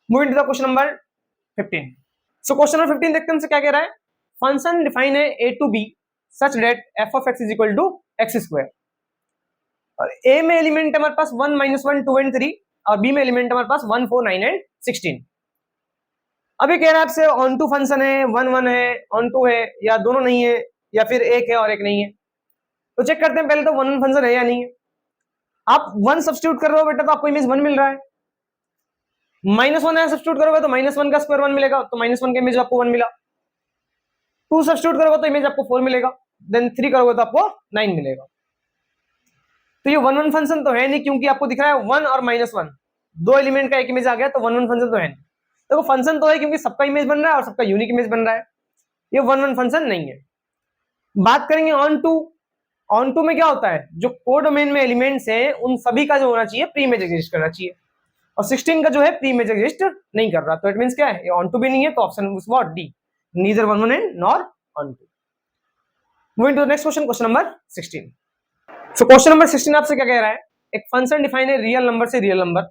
Moving to the question number 15। So question number 15 देखते हैं हमसे क्या कह रहा है। फंक्शन डिफाइन है A to B such that F of X is equal to X square, और ए में एलिमेंट हमारे पास 1 -1 2 एंड 3, और बी में एलिमेंट हमारे पास 1 4 9 एंड 16। अभी कह रहा है आपसे ऑन टू फंक्शन है, 1 1 है, ऑन टू है, या दोनों नहीं है, या फिर एक है और एक नहीं है। तो चेक करते हैं पहले तो 1 1 फंक्शन है या नहीं है। आप 1 सब्स्टिट्यूट कर रहे हो बेटा तो आपको इमेज 1 मिल रहा है, -1 है सब्स्टिट्यूट करोगे तो -1 का स्क्वायर 1 मिलेगा, तो -1 का इमेज आपको 1 मिला। 2 सब्स्टिट्यूट करोगे तो इमेज आपको 4 मिलेगा, देन 3 करोगे तो आपको 9 मिलेगा। तो ये 1 1 फंक्शन तो है नहीं, क्योंकि आपको दिख रहा है 1 और -1 दो एलिमेंट का एक इमेज आ गया, तो 1 1 फंक्शन तो है नहीं। देखो फंक्शन तो है क्योंकि सबका इमेज बन रहा है और सबका यूनिक इमेज बन रहा है, ये 1 1 फंक्शन नहीं है। बात करेंगे ऑन टू। ऑन टू में क्या होता है, जो कोडोमेन में एलिमेंट्स हैं उन सभी का जो होना चाहिए प्री इमेज एग्जिस्ट करना चाहिए, और 16 का जो है प्री इमेज एग्जिस्ट नहीं कर रहा, तो इट मींस क्या है, ये ऑन टू भी नहीं है, तो option is what, D, neither 1 1 and nor onto. Moving to the next question, question number 16। So question number 16 आपसे क्या कह रहा है, एक फंक्शन डिफाइन है रियल नंबर से रियल नंबर,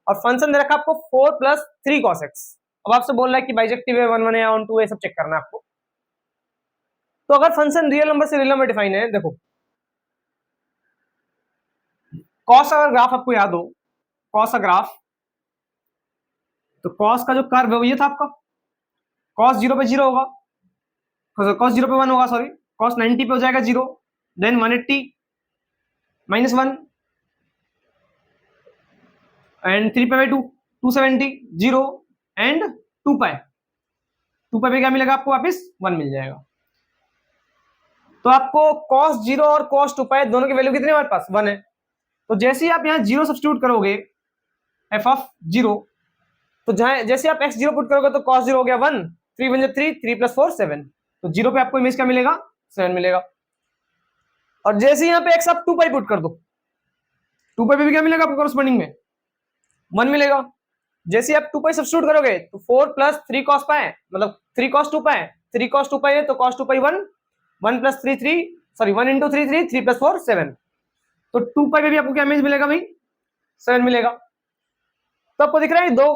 और फंक्शन दे रखा है आपको 4 + 3 cos x। अब आपसे बोल रहा है कि बाइजेक्टिव है, 1 1 है, ऑन टू है, सब चेक करना है आपको। तो अगर फंक्शन रियल नंबर से रियल नंबर डिफाइन है, देखो कॉस अगर ग्राफ आपको याद हो, कॉस का ग्राफ, तो कॉस का जो कर्व है वो ये था आपका, कॉस 0 पे 0 होगा, कॉस 0 पे 1 होगा, सॉरी, कॉस 90 पे हो जाएगा 0, देन 180 -1 एंड 3 पे 2 270 0 एंड 2 पाई, 2 पाई पे क्या मिलेगा आपको, वापस 1 मिल जाएगा। तो आपको cos 0 और cos 2 पाई दोनों की वैल्यू कितनी है हमारे पास, 1 है। तो जैसे ही आप यहाँ 0 सब्स्टिट्यूट करोगे f ऑफ 0, तो जैसे आप x 0 पुट करोगे तो cos 0 हो गया 1, 3 1 3, 3 + 4 7, तो 0 पे आपको इमेज क्या मिलेगा, 7 मिलेगा। और जैसे यहाँ पे x आप 2 पाई पुट कर दो, 2 पाई पे भी क्या मिलेगा आपको कॉरस्पॉन्डिंग में 1 मिलेगा। जैसे आप 2 पाई सब्स्टिट्यूट करोगे तो 4 + 3 cos पाई, मतलब 3 cos 2 पाई, 3 cos 2 पाई है तो cos 2 पाई 1, 1 + 3 3, सॉरी 1 × 3 3, 3 + 4 7, तो 2 पाई पे भी आपको क्या इमेज मिलेगा भाई, 7 मिलेगा। तो आपको दिख रहा है दो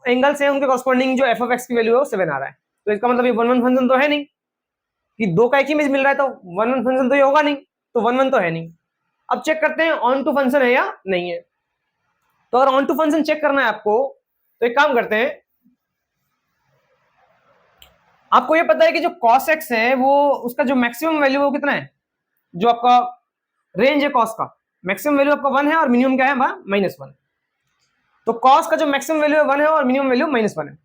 एंगल्स हैं, उनके कॉरस्पॉन्डिंग जो f ऑफ x की वैल्यू है वो 7 आ रहा है। तो इसका मतलब ये 1 1 फंक्शन तो है नहीं, कि दो का एक ही इमेज मिल रहा है, तो 1 1 फंक्शन तो ये होगा नहीं, तो 1 1 तो है नहीं। अब चेक करते हैं ऑन टू फंक्शन है या नहीं है। तो अगर ऑन टू फंक्शन चेक करना है आपको, तो एक काम करते हैं, आपको ये पता है कि जो cos x है वो उसका जो मैक्सिमम वैल्यू है वो कितना है, जो आपका रेंज है cos का, मैक्सिमम वैल्यू आपका 1 है और मिनिमम क्या है -1। तो cos का जो मैक्सिमम वैल्यू है 1 है और मिनिमम वैल्यू -1 है।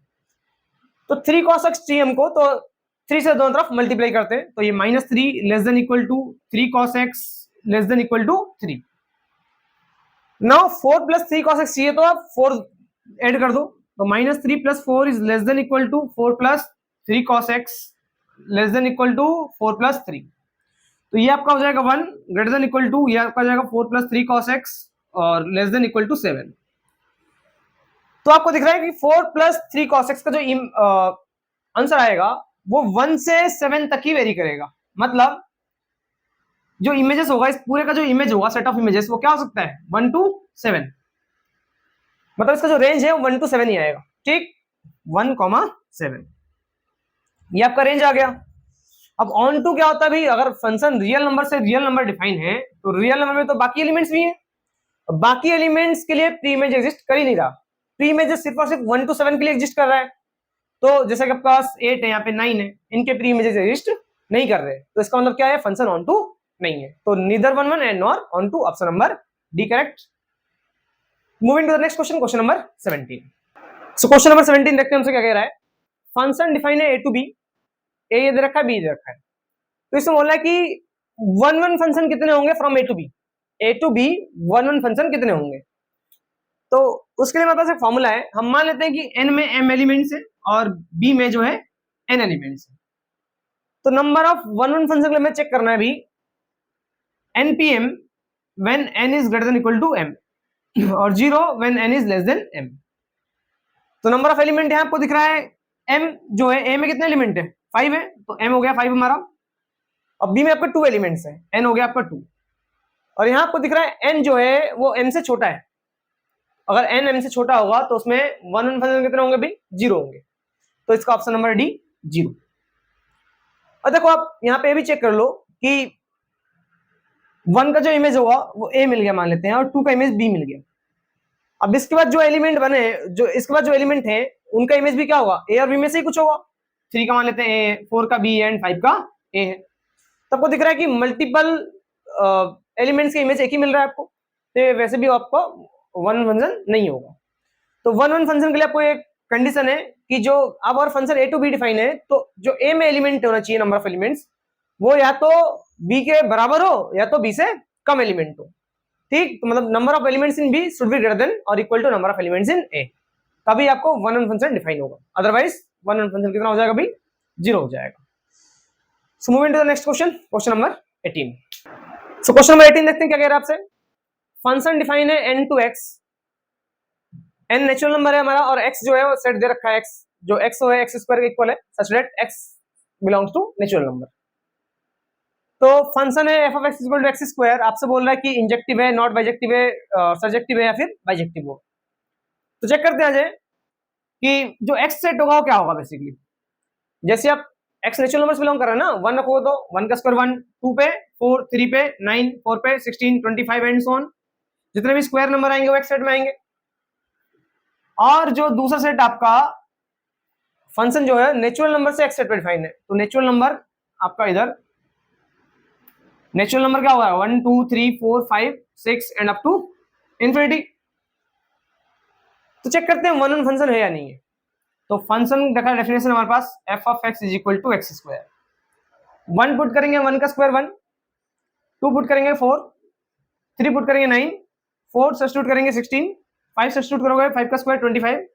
तो 3 cos x चाहिए हमको, तो 3 से दोनों तरफ मल्टीप्लाई करते हैं, तो ये -3 <= 3 cos x <= 3। Now 4 + 3 cos x चाहिए, तो आप 4 ऐड कर दो, तो -3 + 4 इज <= 4 + 3 cos x <= 4 + 3। तो ये आपका हो जाएगा 1 > ये आपका हो जाएगा 4 + 3 cos x और <= 7। तो आपको दिख रहा है कि 4 + 3 cos x का जो आंसर आएगा वो 1 से 7 तक ही वेरी करेगा। मतलब जो इमेजेस होगा, इस पूरे का जो इमेज होगा, सेट ऑफ इमेजेस, वो क्या हो सकता है 1 to 7, मतलब इसका जो रेंज है वो 1 to 7 ही आएगा। ठीक, 1, 7, ये आपका रेंज आ गया। अब ऑन टू क्या होता है भाई, अगर फंक्शन रियल नंबर से रियल नंबर डिफाइन है, तो रियल नंबर में तो बाकी एलिमेंट्स भी हैं, बाकी एलिमेंट्स के लिए प्री इमेज एग्जिस्ट कर ही नहीं रहा, प्री इमेज सिर्फ और सिर्फ 1 to 7 के लिए एग्जिस्ट कर रहा है। तो जैसे कि आपके पास 8 है, यहाँ पे 9 है, इनके प्री इमेजेस एग्जिस्ट नहीं कर रहे, तो इसका मतलब क्या है, फंक्शन ऑन टू नहीं है। तो neither 1 1 and nor onto, option number D correct. Moving to the next question, question number 17। So question number 17 देखते हैं हमसे क्या कह रहा है। फंक्शन डिफाइन है a to b, a ये दे रखा है, b दे रखा है, तो इसमें बोल रहा है कि 1 1 फंक्शन कितने होंगे from a to b 1 1 function कितने होंगे। तो उसके लिए हमारे पास एक फॉर्मूला है, हम मान लेते हैं कि n में m एलिमेंट्स है और b में जो है n एलिमेंट्स है। तो नंबर ऑफ 1 1 फंक्शन के लिए हमें चेक करना है भी npm when n is greater than equal to m और 0 when n is less than m। तो नंबर ऑफ एलिमेंट यहाँ आपको दिख रहा है, m जो है, a में कितने एलिमेंट है 5 है, तो m हो गया 5 हमारा। अब b में आपका 2 एलिमेंट्स है, n हो गया आपका 2, और यहाँ आपको दिख रहा है n जो है वो m से छोटा है। अगर n m से छोटा होगा तो उसमें 1 1 फंक्शन कितने होंगे भाई, 0 होंगे, तो इसका ऑप्शन नंबर डी 0। और देखो आप यहाँ पे भी चेक कर लो कि 1 का जो इमेज होगा वो a मिल गया मान लेते हैं, और 2 का इमेज b मिल गया। अब इसके बाद जो एलिमेंट बने, जो इसके बाद जो एलिमेंट है उनका इमेज भी क्या होगा, a और b में से ही कुछ होगा। 3 का मान लेते हैं a, 4 का b एंड 5 का a है। तो आपको दिख रहा है कि मल्टीपल एलिमेंट्स के इमेज एक ही मिल रहा है आपको, तो वैसे भी आपको 1 फंक्शन नहीं होगा। तो 1 1 फंक्शन के लिए आपको एक कंडीशन है कि जो अब और function a to b define है, तो जो a में एलिमेंट होना चाहिए, नंबर ऑफ एलिमेंट्स, वो या तो b के बराबर हो या तो b से कम एलिमेंट हो। ठीक, तो मतलब number of elements in b should be greater than और equal to number of elements in a, तभी आपको 1 1 फंक्शन डिफाइन होगा, अदरवाइज 1 1 फंक्शन कितना हो जाएगा भाई, 0 हो जाएगा। So moving to the next question, question number 18। So question number 18 देखते हैं क्या कह रहा है आपसे। फंक्शन डिफाइन है n to x, n natural number है हमारा, और x जो है वो सेट दे रखा है, x जो x है x स्क्वायर के इक्वल है, such that x belongs to natural number. तो फंक्शन है f of x equal to X square, आपसे बोल रहा है कि इंजेक्टिव है, नॉट बाइजेक्टिव है, सब्जेक्टिव है या फिर बाइजेक्टिव हो। तो चेक करते हैं आज कि जो x सेट होगा वो क्या होगा। बेसिकली जैसे आप x नेचुरल नंबर से बिलोंग कर रहे हैं ना, 1 रखोगे तो 1 का स्क्वायर 1, 2 पे 4, 3 पे 9, 4 पे 16, 25 एंड सो ऑन। जितने भी स्क्वायर नंबर आएंगे वो एक्स सेट में आएंगे, और जो दूसरा सेट आपका फंक्शन जो है नेचुरल नंबर से एक्स सेट पे डिफाइन है, तो नेचुरल नंबर आपका इधर नेचुरल नंबर क्या होगा 1 2 3 4 5 6 एंड अप टू इंफिनिटी। तो चेक करते हैं वन फंक्शन है या नहीं है। तो फंक्शन का डेफिनेशन हमारे पास F of X is equal to X square. 1 put करेंगे 1 का स्क्वायर 1, 2 पुट करेंगे 4, 3 पुट करेंगे 9, 4 सब्स्टिट्यूट करेंगे 16, 5 सब्स्टिट्यूट करोगे 5 का स्क्वायर 25,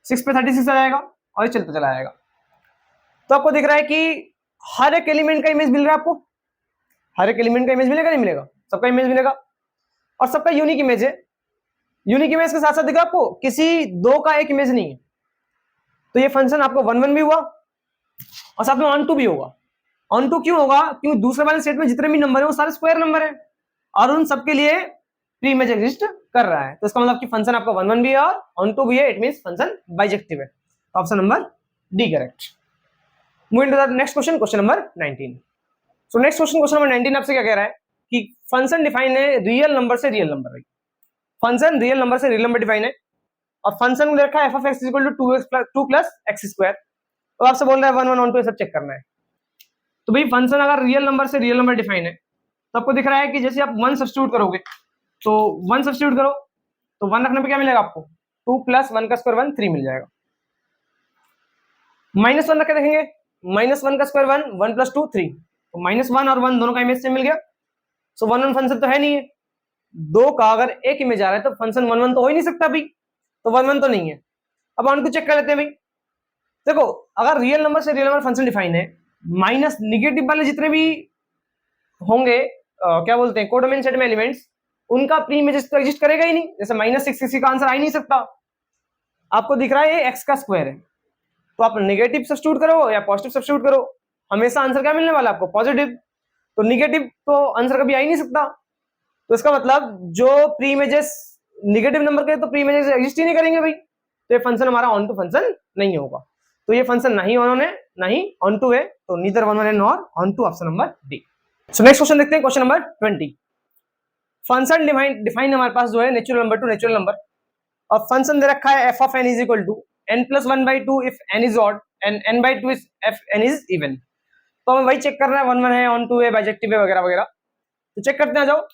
6 पे 36 आ जाएगा और ये चलता चला जाएगा। तो आपको दिख रहा है कि हर एक एलिमेंट का इमेज मिल रहा है आपको, हर एक एलिमेंट का इमेज मिलेगा नहीं मिलेगा, सबका इमेज मिलेगा और सबका यूनिक इमेज है। यूनिक इमेज के साथ साथ दिख रहा है आपको किसी दो का एक इमेज नहीं है, तो ये फंक्शन आपको 1 1 भी हुआ और साथ में 1 2 भी होगा। 1 2 क्यों होगा? क्योंकि दूसरे वाले सेट में जितने भी नंबर है वो सारे स्क्वायर नंबर है और उन सबके लिए प्री इमेज एग्जिस्ट कर रहा है, तो इसका मतलब कि फंक्शन आपका 1 1 भी है और 1 2 भी है, इट मींस फंक्शन बाइजेक्टिव है। Option number D correct. Moving to the next question, question number 19। So next question, question number 19 आपसे क्या कह रहा है कि फंक्शन डिफाइन है रियल नंबर से real number. Function real number से रियल नंबर डिफाइन है और फंक्शन में रखा है f of x equal to 2 plus X square. तो आपसे बोल रहा है 1 1 1 2 सब चेक करना है। तो भाई फंक्शन अगर रियल नंबर से रियल नंबर डिफाइन है तो आपको दिख रहा है कि जैसे आप 1 सब्स्टिट्यूट करोगे तो 1 सब्स्टिट्यूट करो तो 1 रखने पे क्या मिलेगा आपको 2 प्लस 1 का स्क्वायर 1 3 मिल जाएगा। -1 रख के देखेंगे, -1 का स्क्वायर 1 1 प्लस 2 3, तो -1 और 1 दोनों का इमेज सेम मिल गया। सो 1 1 फंक्शन तो है नहीं है, दो का अगर एक इमेज आ रहा है तो फंक्शन 1 1 तो हो ही नहीं सकता भाई, तो 1 1 तो नहीं है। अब ऑन को चेक कर लेते हैं भाई। देखो अगर रियल नंबर से रियल नंबर फंक्शन डिफाइन है, माइनस निगेटिव वाले जितने भी होंगे क्या बोलते हैं कोडोमेन सेट में एलिमेंट्स, उनका प्री इमेज तो एग्जिस्ट करेगा ही नहीं। जैसे -6 किसी का आंसर आ ही नहीं सकता। आपको दिख रहा है ये x का स्क्वायर है, तो आप नेगेटिव सब्स्टिट्यूट करो या पॉजिटिव सब्स्टिट्यूट करो, हमेशा आंसर क्या मिलने वाला है आपको पॉजिटिव। तो निगेटिव तो आंसर कभी आ ही नहीं सकता, तो इसका मतलब जो प्री इमेजेस निगेटिव नंबर के तो प्री इमेजेस एग्जिस्ट ही नहीं करेंगे भाई, तो ये फंक्शन हमारा ऑन टू फंक्शन नहीं होगा। तो ये फंक्शन नहीं ऑन है नहीं ऑन टू है, तो neither 1 1 and nor onto, option number D. So next question देखते हैं, क्वेश्चन नंबर 20। फंक्शन डिफाइन हमारे पास जो है natural number two natural number, और फंक्शन दे रखा है f of n is equal to n plus 1/2 if n is odd and n/2 if n is even। तो हमें वही चेक करना है 1 1 है ऑन टू है बाइजेक्टिव है वगैरह वगैरह, तो चेक करते हैं। आ जाओ।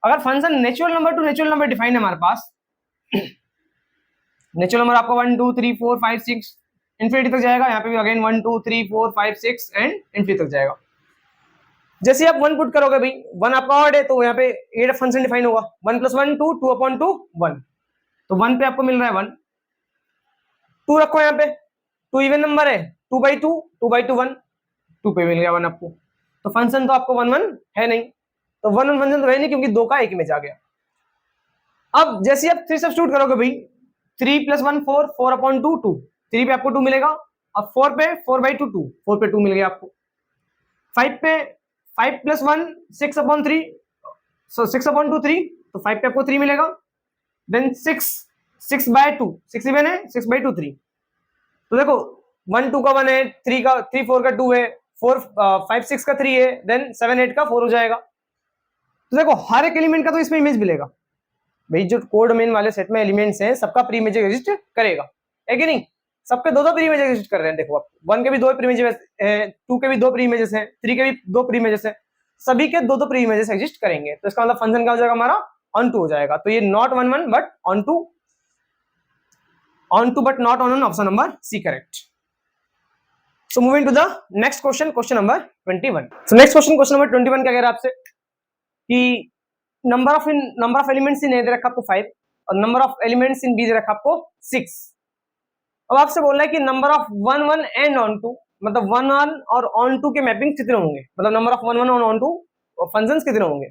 अगर function natural number two natural number define है हमारे पास, नेचुरल नंबर आपका 1 2 3 4 5 6 इंफिनिटी तक जाएगा, यहाँ पे भी अगेन 1 2 3 4 5 6 एंड इंफिनिटी तक जाएगा। जैसे आप 1 पुट करोगे भाई, 1 आपका ऑड है तो यहाँ पे ये फंक्शन डिफाइन होगा 1 + 1 2 2/2 1, तो 1 पे आपको मिल रहा है 1, 2 रखो यहाँ पे, 2 इवन नंबर है 2/2 2/2 1, 2 पे मिल गया 1 आपको। तो फंक्शन तो आपको 1 1 है नहीं, तो 1 1 फंक्शन तो है नहीं क्योंकि 2 का एक इमेज आ गया। अब जैसे आप 3 सब्स्टिट्यूट करोगे भाई, 3 + 1 4 4/2 2, 3 पे आपको 2 मिलेगा, अब 4 पे 4/2 2, 4 पे 2 मिल गया आपको। 5 पे 5 + 1 6/3, सो 6/2 3, तो 5 पे आपको 3 मिलेगा। देन 6/2 6 इवन है 6/2 3, तो देखो 1 2 का 1 है, 3 का 3 4 का 2 है, 4 5 6 का 3 है, देन 7 8 का 4 हो जाएगा। तो देखो हर एक एलिमेंट का तो इसमें इमेज मिलेगा भाई, जो कोड मेन वाले सेट में एलिमेंट्स हैं सबका प्री इमेज एग्जिस्ट करेगा, है कि नहीं? सबके दो प्री इमेज एग्जिस्ट कर रहे हैं। देखो आप 1 के भी 2 प्री इमेजेस हैं, 2 के भी 2 प्री इमेजेस हैं, 3 के भी 2 प्री इमेजेस हैं, सभी के 2 प्री इमेजेस एग्जिस्ट करेंगे। तो इसका मतलब फंक्शन क्या हो जाएगा हमारा ऑन टू हो जाएगा। तो ये not 1 1 but onto but not on, option number C correct. So moving to the next question, question number 21. So next question number 21 क्या कह रहा है आपसे कि number of elements in A दे रखा आपको 5 और number of elements in B दे रखा आपको 6। अब आपसे बोल रहा है कि number of 1 1 and onto, मतलब 1 1 और ऑन टू के मैपिंग कितने होंगे, मतलब नंबर ऑफ 1 1 और ऑन टू फंक्शंस कितने होंगे।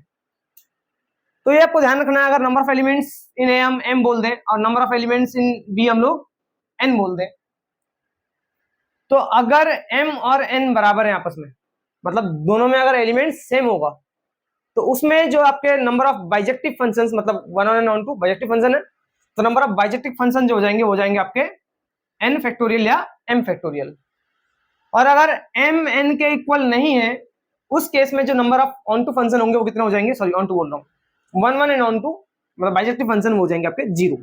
तो ये आपको ध्यान रखना है, अगर नंबर ऑफ एलिमेंट्स इन ए हम m बोल दें और number of elements in b हम लोग n बोल दें, तो अगर m और n बराबर है आपस में, मतलब दोनों में अगर एलिमेंट सेम होगा, तो उसमें जो आपके नंबर ऑफ बाइजेक्टिव फंक्शंस, मतलब 1 1 ऑन टू बाइजेक्टिव फंक्शन है, तो नंबर ऑफ बाइजेक्टिव फंक्शन जो हो जाएंगे आपके n फैक्टोरियल या m फैक्टोरियल। और अगर m n के इक्वल नहीं है, उस केस में जो number of onto function होंगे वो कितने हो जाएंगे, सॉरी ऑन टू बोल रहा हूँ, 1 1 एंड ऑन टू मतलब बाइजेक्टिव फंक्शन हो जाएंगे आपके 0।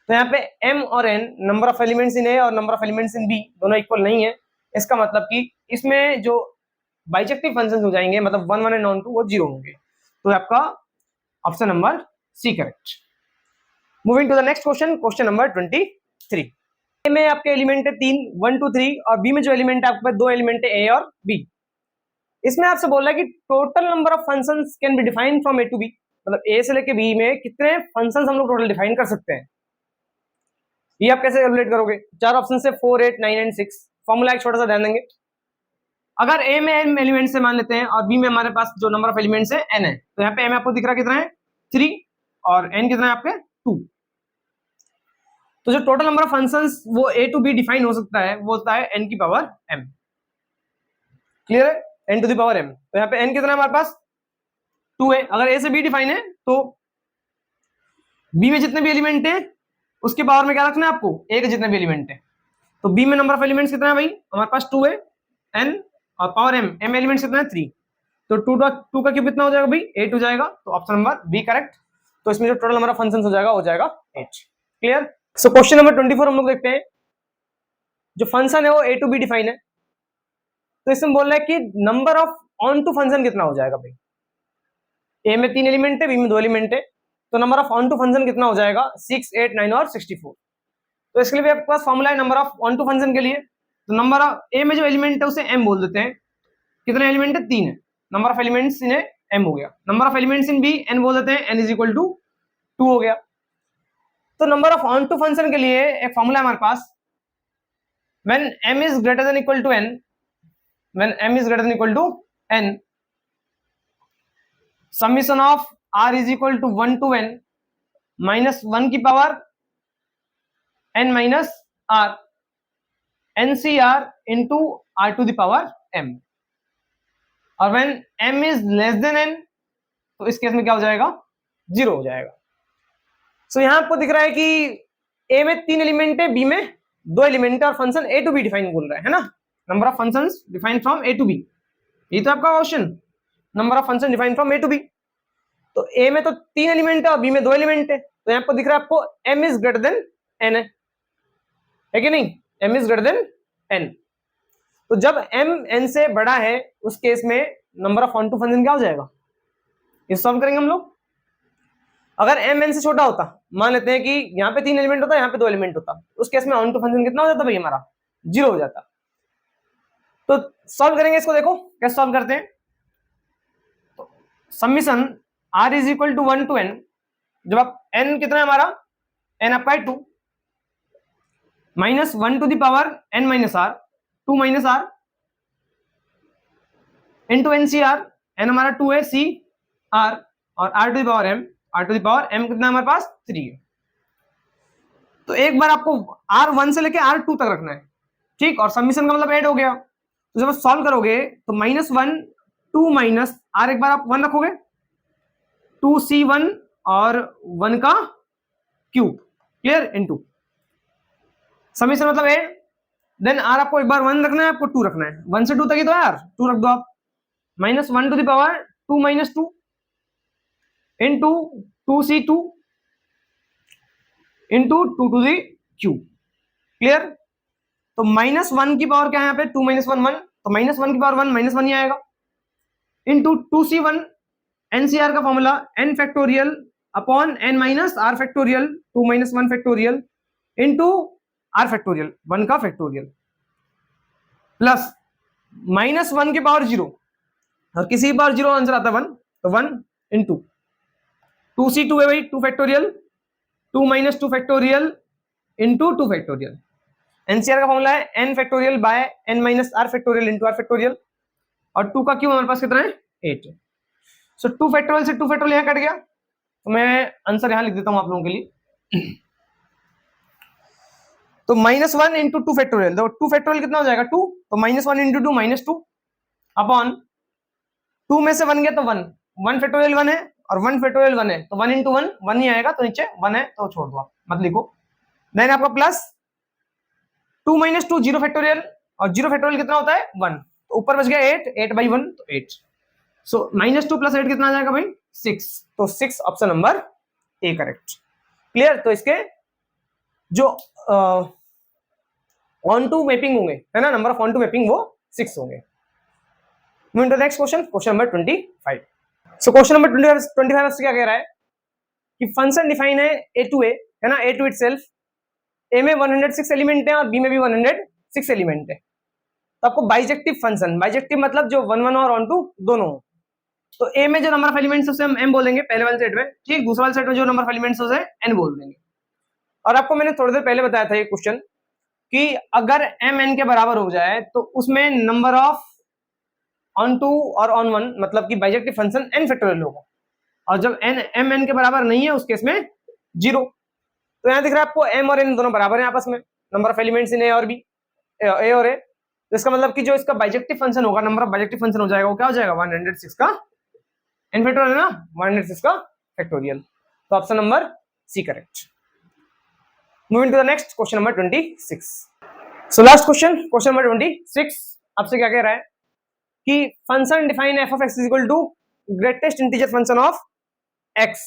तो यहाँ पे m और n number of elements in a और number of elements in b दोनों इक्वल नहीं है। इसका मतलब कि इसमें जो बाइजेक्टिव फंक्शन हो जाएंगे मतलब 1 1 एंड ऑन टू वो 0 होंगे। तो आपका option number C correct. Moving to the next question, question number 23। A में आपके एलिमेंट है 3 1 2 3 और बी में जो एलिमेंट है आपके पास दो एलिमेंट है ए और बी। इसमें आपसे बोल रहा है कि total number of functions can be defined from A to B, मतलब ए से लेके बी में कितने फंक्शंस हम लोग टोटल डिफाइन कर सकते हैं। ये आप कैसे कैलकुलेट करोगे? चार ऑप्शन से 4 8 9 एंड 6। फॉर्मूला एक छोटा सा ध्यान देंगे। अगर ए में एन एलिमेंट से मान लेते हैं और बी में हमारे पास जो नंबर ऑफ एलिमेंट्स है एन है, तो यहाँ पे ए में आपको दिख रहा कितना है 3 और एन कितना है आपके 2। तो जो टोटल नंबर ऑफ फंक्शंस वो ए टू बी डिफाइन हो सकता है वो होता है एन की पावर एम। क्लियर है? N to the power M. तो यहाँ पे एन कितना है हमारे पास 2 है। अगर ए से बी डिफाइन है तो बी में जितने भी एलिमेंट है उसके पावर में क्या रखना है आपको? ए के जितने भी एलिमेंट है। तो बी में नंबर ऑफ एलिमेंट्स कितना है भाई? हमारे पास 2 है एन और पावर एम, एम एलिमेंट्स कितना है 3। तो 2 का क्यूब कितना हो जाएगा भाई? 8 हो जाएगा। तो ऑप्शन नंबर बी करेक्ट। तो इसमें जो टोटल नंबर ऑफ फंक्शंस हो जाएगा वो जाएगा 8। क्लियर? सो क्वेश्चन नंबर 24 हम लोग देखते हैं। जो फंक्शन है वो ए टू बी डिफाइन है। तो इसमें बोल रहा है कि number of onto function कितना हो जाएगा भाई? ए में 3 एलिमेंट है, बी में 2 एलिमेंट है, तो number of onto function कितना हो जाएगा? 6 8 9 और 64। तो इसके लिए भी आपके पास फॉर्मूला है number of onto function के लिए। तो नंबर ऑफ ए में जो एलिमेंट है उसे एम बोल देते हैं। कितने एलिमेंट है? 3 है। Number of elements in M हो गया। Number of elements in B N बोल देते हैं, एन इज इक्वल टू 2 हो गया। तो number of onto function के लिए एक फॉर्मूला है हमारे पास, when m is greater than equal to n, when m is greater than equal to n, summation of r is equal to 1 to n minus 1 की power n minus r ncr into r to the power m। और when m is less than n तो इस case में क्या हो जाएगा? 0 हो जाएगा। सो यहां आपको दिख रहा है कि a में 3 एलिमेंट है, b में 2 एलिमेंट है और function a to b define बोल रहा है ना। Number of functions define from a to b, ये तो आपका question. Number of function define from a to b। तो a में तो 3 एलिमेंट है और b में 2 एलिमेंट है। तो यहां आपको दिख रहा है आपको m is greater then n है कि नहीं? m is greater then n। तो जब m n से बड़ा है उस केस में number of onto function क्या हो जाएगा? ये सॉल्व करेंगे हम लोग। अगर m n से छोटा होता, मान लेते हैं कि यहाँ पे 3 एलिमेंट होता, यहाँ पे 2 एलिमेंट होता, उस केस में ऑन टू फंक्शन कितना हो जाता भाई? हमारा 0 हो जाता। तो सॉल्व करेंगे इसको, देखो कैसे सॉल्व करते हैं। Summation r is equal to 1 to n, जब आप n कितना है हमारा? n आपका है 2 minus 1 to the power n minus r, 2 minus r into ncr, n हमारा 2 है, c r और r to the power m, r to the power m कितना हमारे पास? 3 है। तो एक बार आपको r1 से लेके r2 तक रखना है, ठीक। और समीशन का मतलब ऐड हो गया। तो जब आप सॉल्व करोगे तो -1 2 माइनस r, एक बार आप 1 रखोगे, 2c1 और 1 का क्यूब, क्लियर, इनटू समीशन मतलब ऐड। देन r आपको एक बार 1 रखना है, आपको 2 रखना है, 1 से 2 तक ही तो है यार, 2 रख दो आप। -1 to the power 2 minus 2 into 2c2 into 2 to the cube, clear. तो -1 की पावर क्या है यहाँ पे? 2 माइनस 1 1, तो -1 की पावर 1 -1 ही आएगा, इंटू 2c1 ncr का formula n factorial upon n minus r factorial, 2 minus 1 factorial into r factorial, 1 का फैक्टोरियल, प्लस -1 की पावर 0 और किसी की पावर 0 आंसर आता है 1, तो 1 इंटू 2c2 है भाई, 2 factorial, 2 minus 2 factorial into 2 factorial. NCR का फॉर्मूला है n factorial by n minus r factorial into r factorial, और 2 का क्यूब हमारे पास कितना है? 8 है। सो 2 फैक्टोरियल से 2 फैक्टोरियल यहाँ कट गया, तो मैं आंसर यहाँ लिख देता हूँ आप लोगों के लिए। तो -1 इंटू 2 फैक्टोरियल, तो 2 फैक्टोरियल कितना हो जाएगा? 2, तो -1 इंटू 2 -2 अपॉन 2 में से 1 गया तो 1, 1 फैक्टोरियल 1 है और 1 फैक्टोरियल 1 है, तो 1 इंटू 1 1 ही आएगा, तो नीचे 1 है तो छोड़ दो आप, मत लिखो। देन आपका प्लस 2 माइनस 2 0 फैक्टोरियल, और 0 फैक्टोरियल कितना होता है? 1, तो ऊपर बच गया 8, 8 बाई 1 तो 8। सो -2 प्लस 8 कितना आ जाएगा भाई? 6, तो 6 option number A correct. Clear? तो इसके जो ऑन टू मैपिंग होंगे, है ना, number of onto mapping वो 6 होंगे। Moving to next question, question number 25। So question number 25 क्या कह रहा है कि फंक्शन डिफाइन है ए टू ए, है ना, ए टू इटसेल्फ, ए में 106 एलिमेंट है और बी में भी 106 एलिमेंट है। तो आपको बाइजेक्टिव फंक्शन, बाइजेक्टिव मतलब जो 1 1 और ऑन टू दोनों हो, तो ए में जो नंबर ऑफ एलिमेंट्स उसे हम एम बोलेंगे पहले वाले सेट में, ठीक, दूसरे वाले सेट में जो नंबर ऑफ एलिमेंट्स उसे एन बोल देंगे। और आपको मैंने थोड़ी देर पहले बताया था ये क्वेश्चन कि अगर एम एन के बराबर हो जाए तो उसमें नंबर ऑफ ऑन टू और ऑन वन मतलब कि बाइजेक्टिव फंक्शन एन फैक्टोरियल होगा, और जब एन एम एन के बराबर नहीं है उस केस में 0। तो यहाँ दिख रहा है आपको एम और एन दोनों बराबर है आपस में, नंबर ऑफ एलिमेंट्स इन ए और बी, ए और ए। तो इसका मतलब कि जो इसका बाइजेक्टिव फंक्शन होगा, नंबर ऑफ बाइजेक्टिव फंक्शन हो जाएगा, वो क्या हो जाएगा 106 का एन फैक्टोरियल, है ना, 106 का फैक्टोरियल। तो option number C correct. Moving to the next question number 26। So last question, question number 26 आपसे क्या कह रहा है कि function define F of X is equal to greatest integer function of X,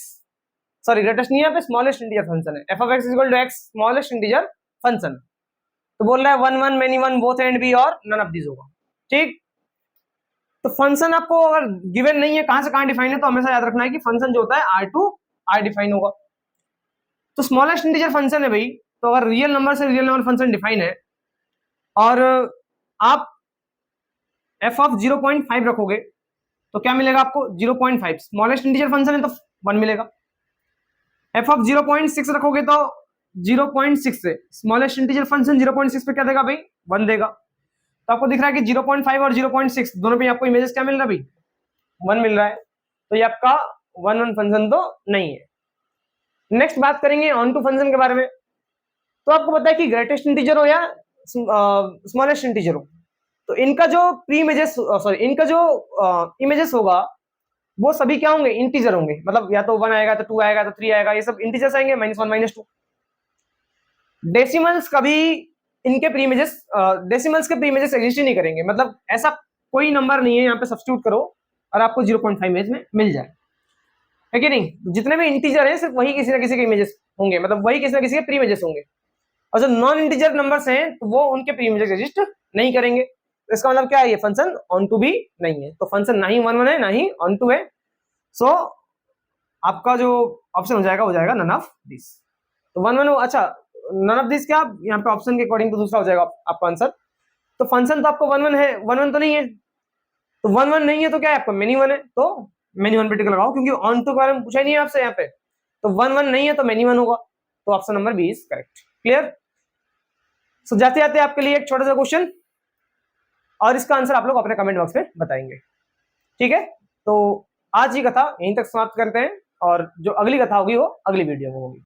sorry greatest नहीं है, यहाँ पे स्मॉलेस्ट इंटीजर फंक्शन है, F of X is equal to X smallest integer function. तो बोल रहा है 1 1 मेनी 1 बोथ एंड बी और नन ऑफ दीज होगा, ठीक। तो फंक्शन आपको अगर गिवन नहीं है कहां से कहां डिफाइन है, तो हमेशा याद रखना है कि फंक्शन जो होता है आर टू आर डिफाइन होगा। तो स्मॉलेस्ट इंटीजर फंक्शन है भाई, तो अगर रियल नंबर से रियल नंबर फंक्शन डिफाइन है और आप एफ ऑफ 0.5 रखोगे तो क्या मिलेगा आपको 0.5, स्मॉलेस्ट इंटीजर फंक्शन है तो 1 मिलेगा। एफ ऑफ 0.6 रखोगे तो 0.6 से स्मॉलेस्ट इंटीजर फंक्शन 0.6 पे क्या देगा भाई 1 देगा। तो आपको दिख रहा है कि 0.5 और 0.6 दोनों पे आपको इमेजेस क्या मिल रहा है भाई 1 मिल रहा है, तो ये आपका 1 1 फंक्शन तो नहीं है। नेक्स्ट बात करेंगे ऑन टू फंक्शन के बारे में। तो आपको पता है कि ग्रेटेस्ट इंटीजर हो या स्मॉलेस्ट इंटीजर हो, तो इनका जो प्री इमेजेस सॉरी इनका जो इमेजेस होगा वो सभी क्या होंगे इंटीजर होंगे, मतलब या तो 1 आएगा तो 2 आएगा तो 3 आएगा, ये सब इंटीजर्स आएंगे, -1 -2। डेसिमल्स कभी इनके प्री इमेजेस डेसिमल्स के प्री इमेजेस एग्जिस्ट ही नहीं करेंगे, मतलब ऐसा कोई नंबर नहीं है यहाँ पे सब्स्टिट्यूट करो और आपको 0.5 इमेज में मिल जाए, है कि नहीं। जितने भी इंटीजर है सिर्फ वही किसी ना किसी के इमेजेस होंगे, मतलब वही किसी ना किसी के प्री इमेजेस होंगे, और जो नॉन इंटीजर नंबर्स हैं तो वो उनके प्री इमेजेस एग्जिस्ट नहीं करेंगे। तो इसका मतलब क्या है, ये फंक्शन ऑन टू भी नहीं है, तो फंक्शन ना ही 1 1 है ना ही ऑन टू है। सो आपका जो ऑप्शन हो जाएगा नन ऑफ दिस। तो 1 1 अच्छा नन ऑफ दिस क्या, यहाँ पे ऑप्शन के अकॉर्डिंग तो दूसरा हो जाएगा आपका आंसर। तो फंक्शन तो आपको 1 1 है, 1 1 तो नहीं है, तो 1 1 नहीं है तो क्या है आपका मेनी 1 है, तो मेनी 1 पे टिक लगाओ, क्योंकि ऑन टू के बारे में पूछा ही नहीं है आपसे यहाँ पे, तो 1 1 नहीं है तो मेनी 1 होगा, तो option number B is correct. Clear. So जाते जाते आपके लिए एक छोटा सा क्वेश्चन और इसका आंसर आप लोग अपने कमेंट बॉक्स में बताएंगे, ठीक है। तो आज की कथा यहीं तक समाप्त करते हैं और जो अगली कथा होगी वो अगली वीडियो में होगी।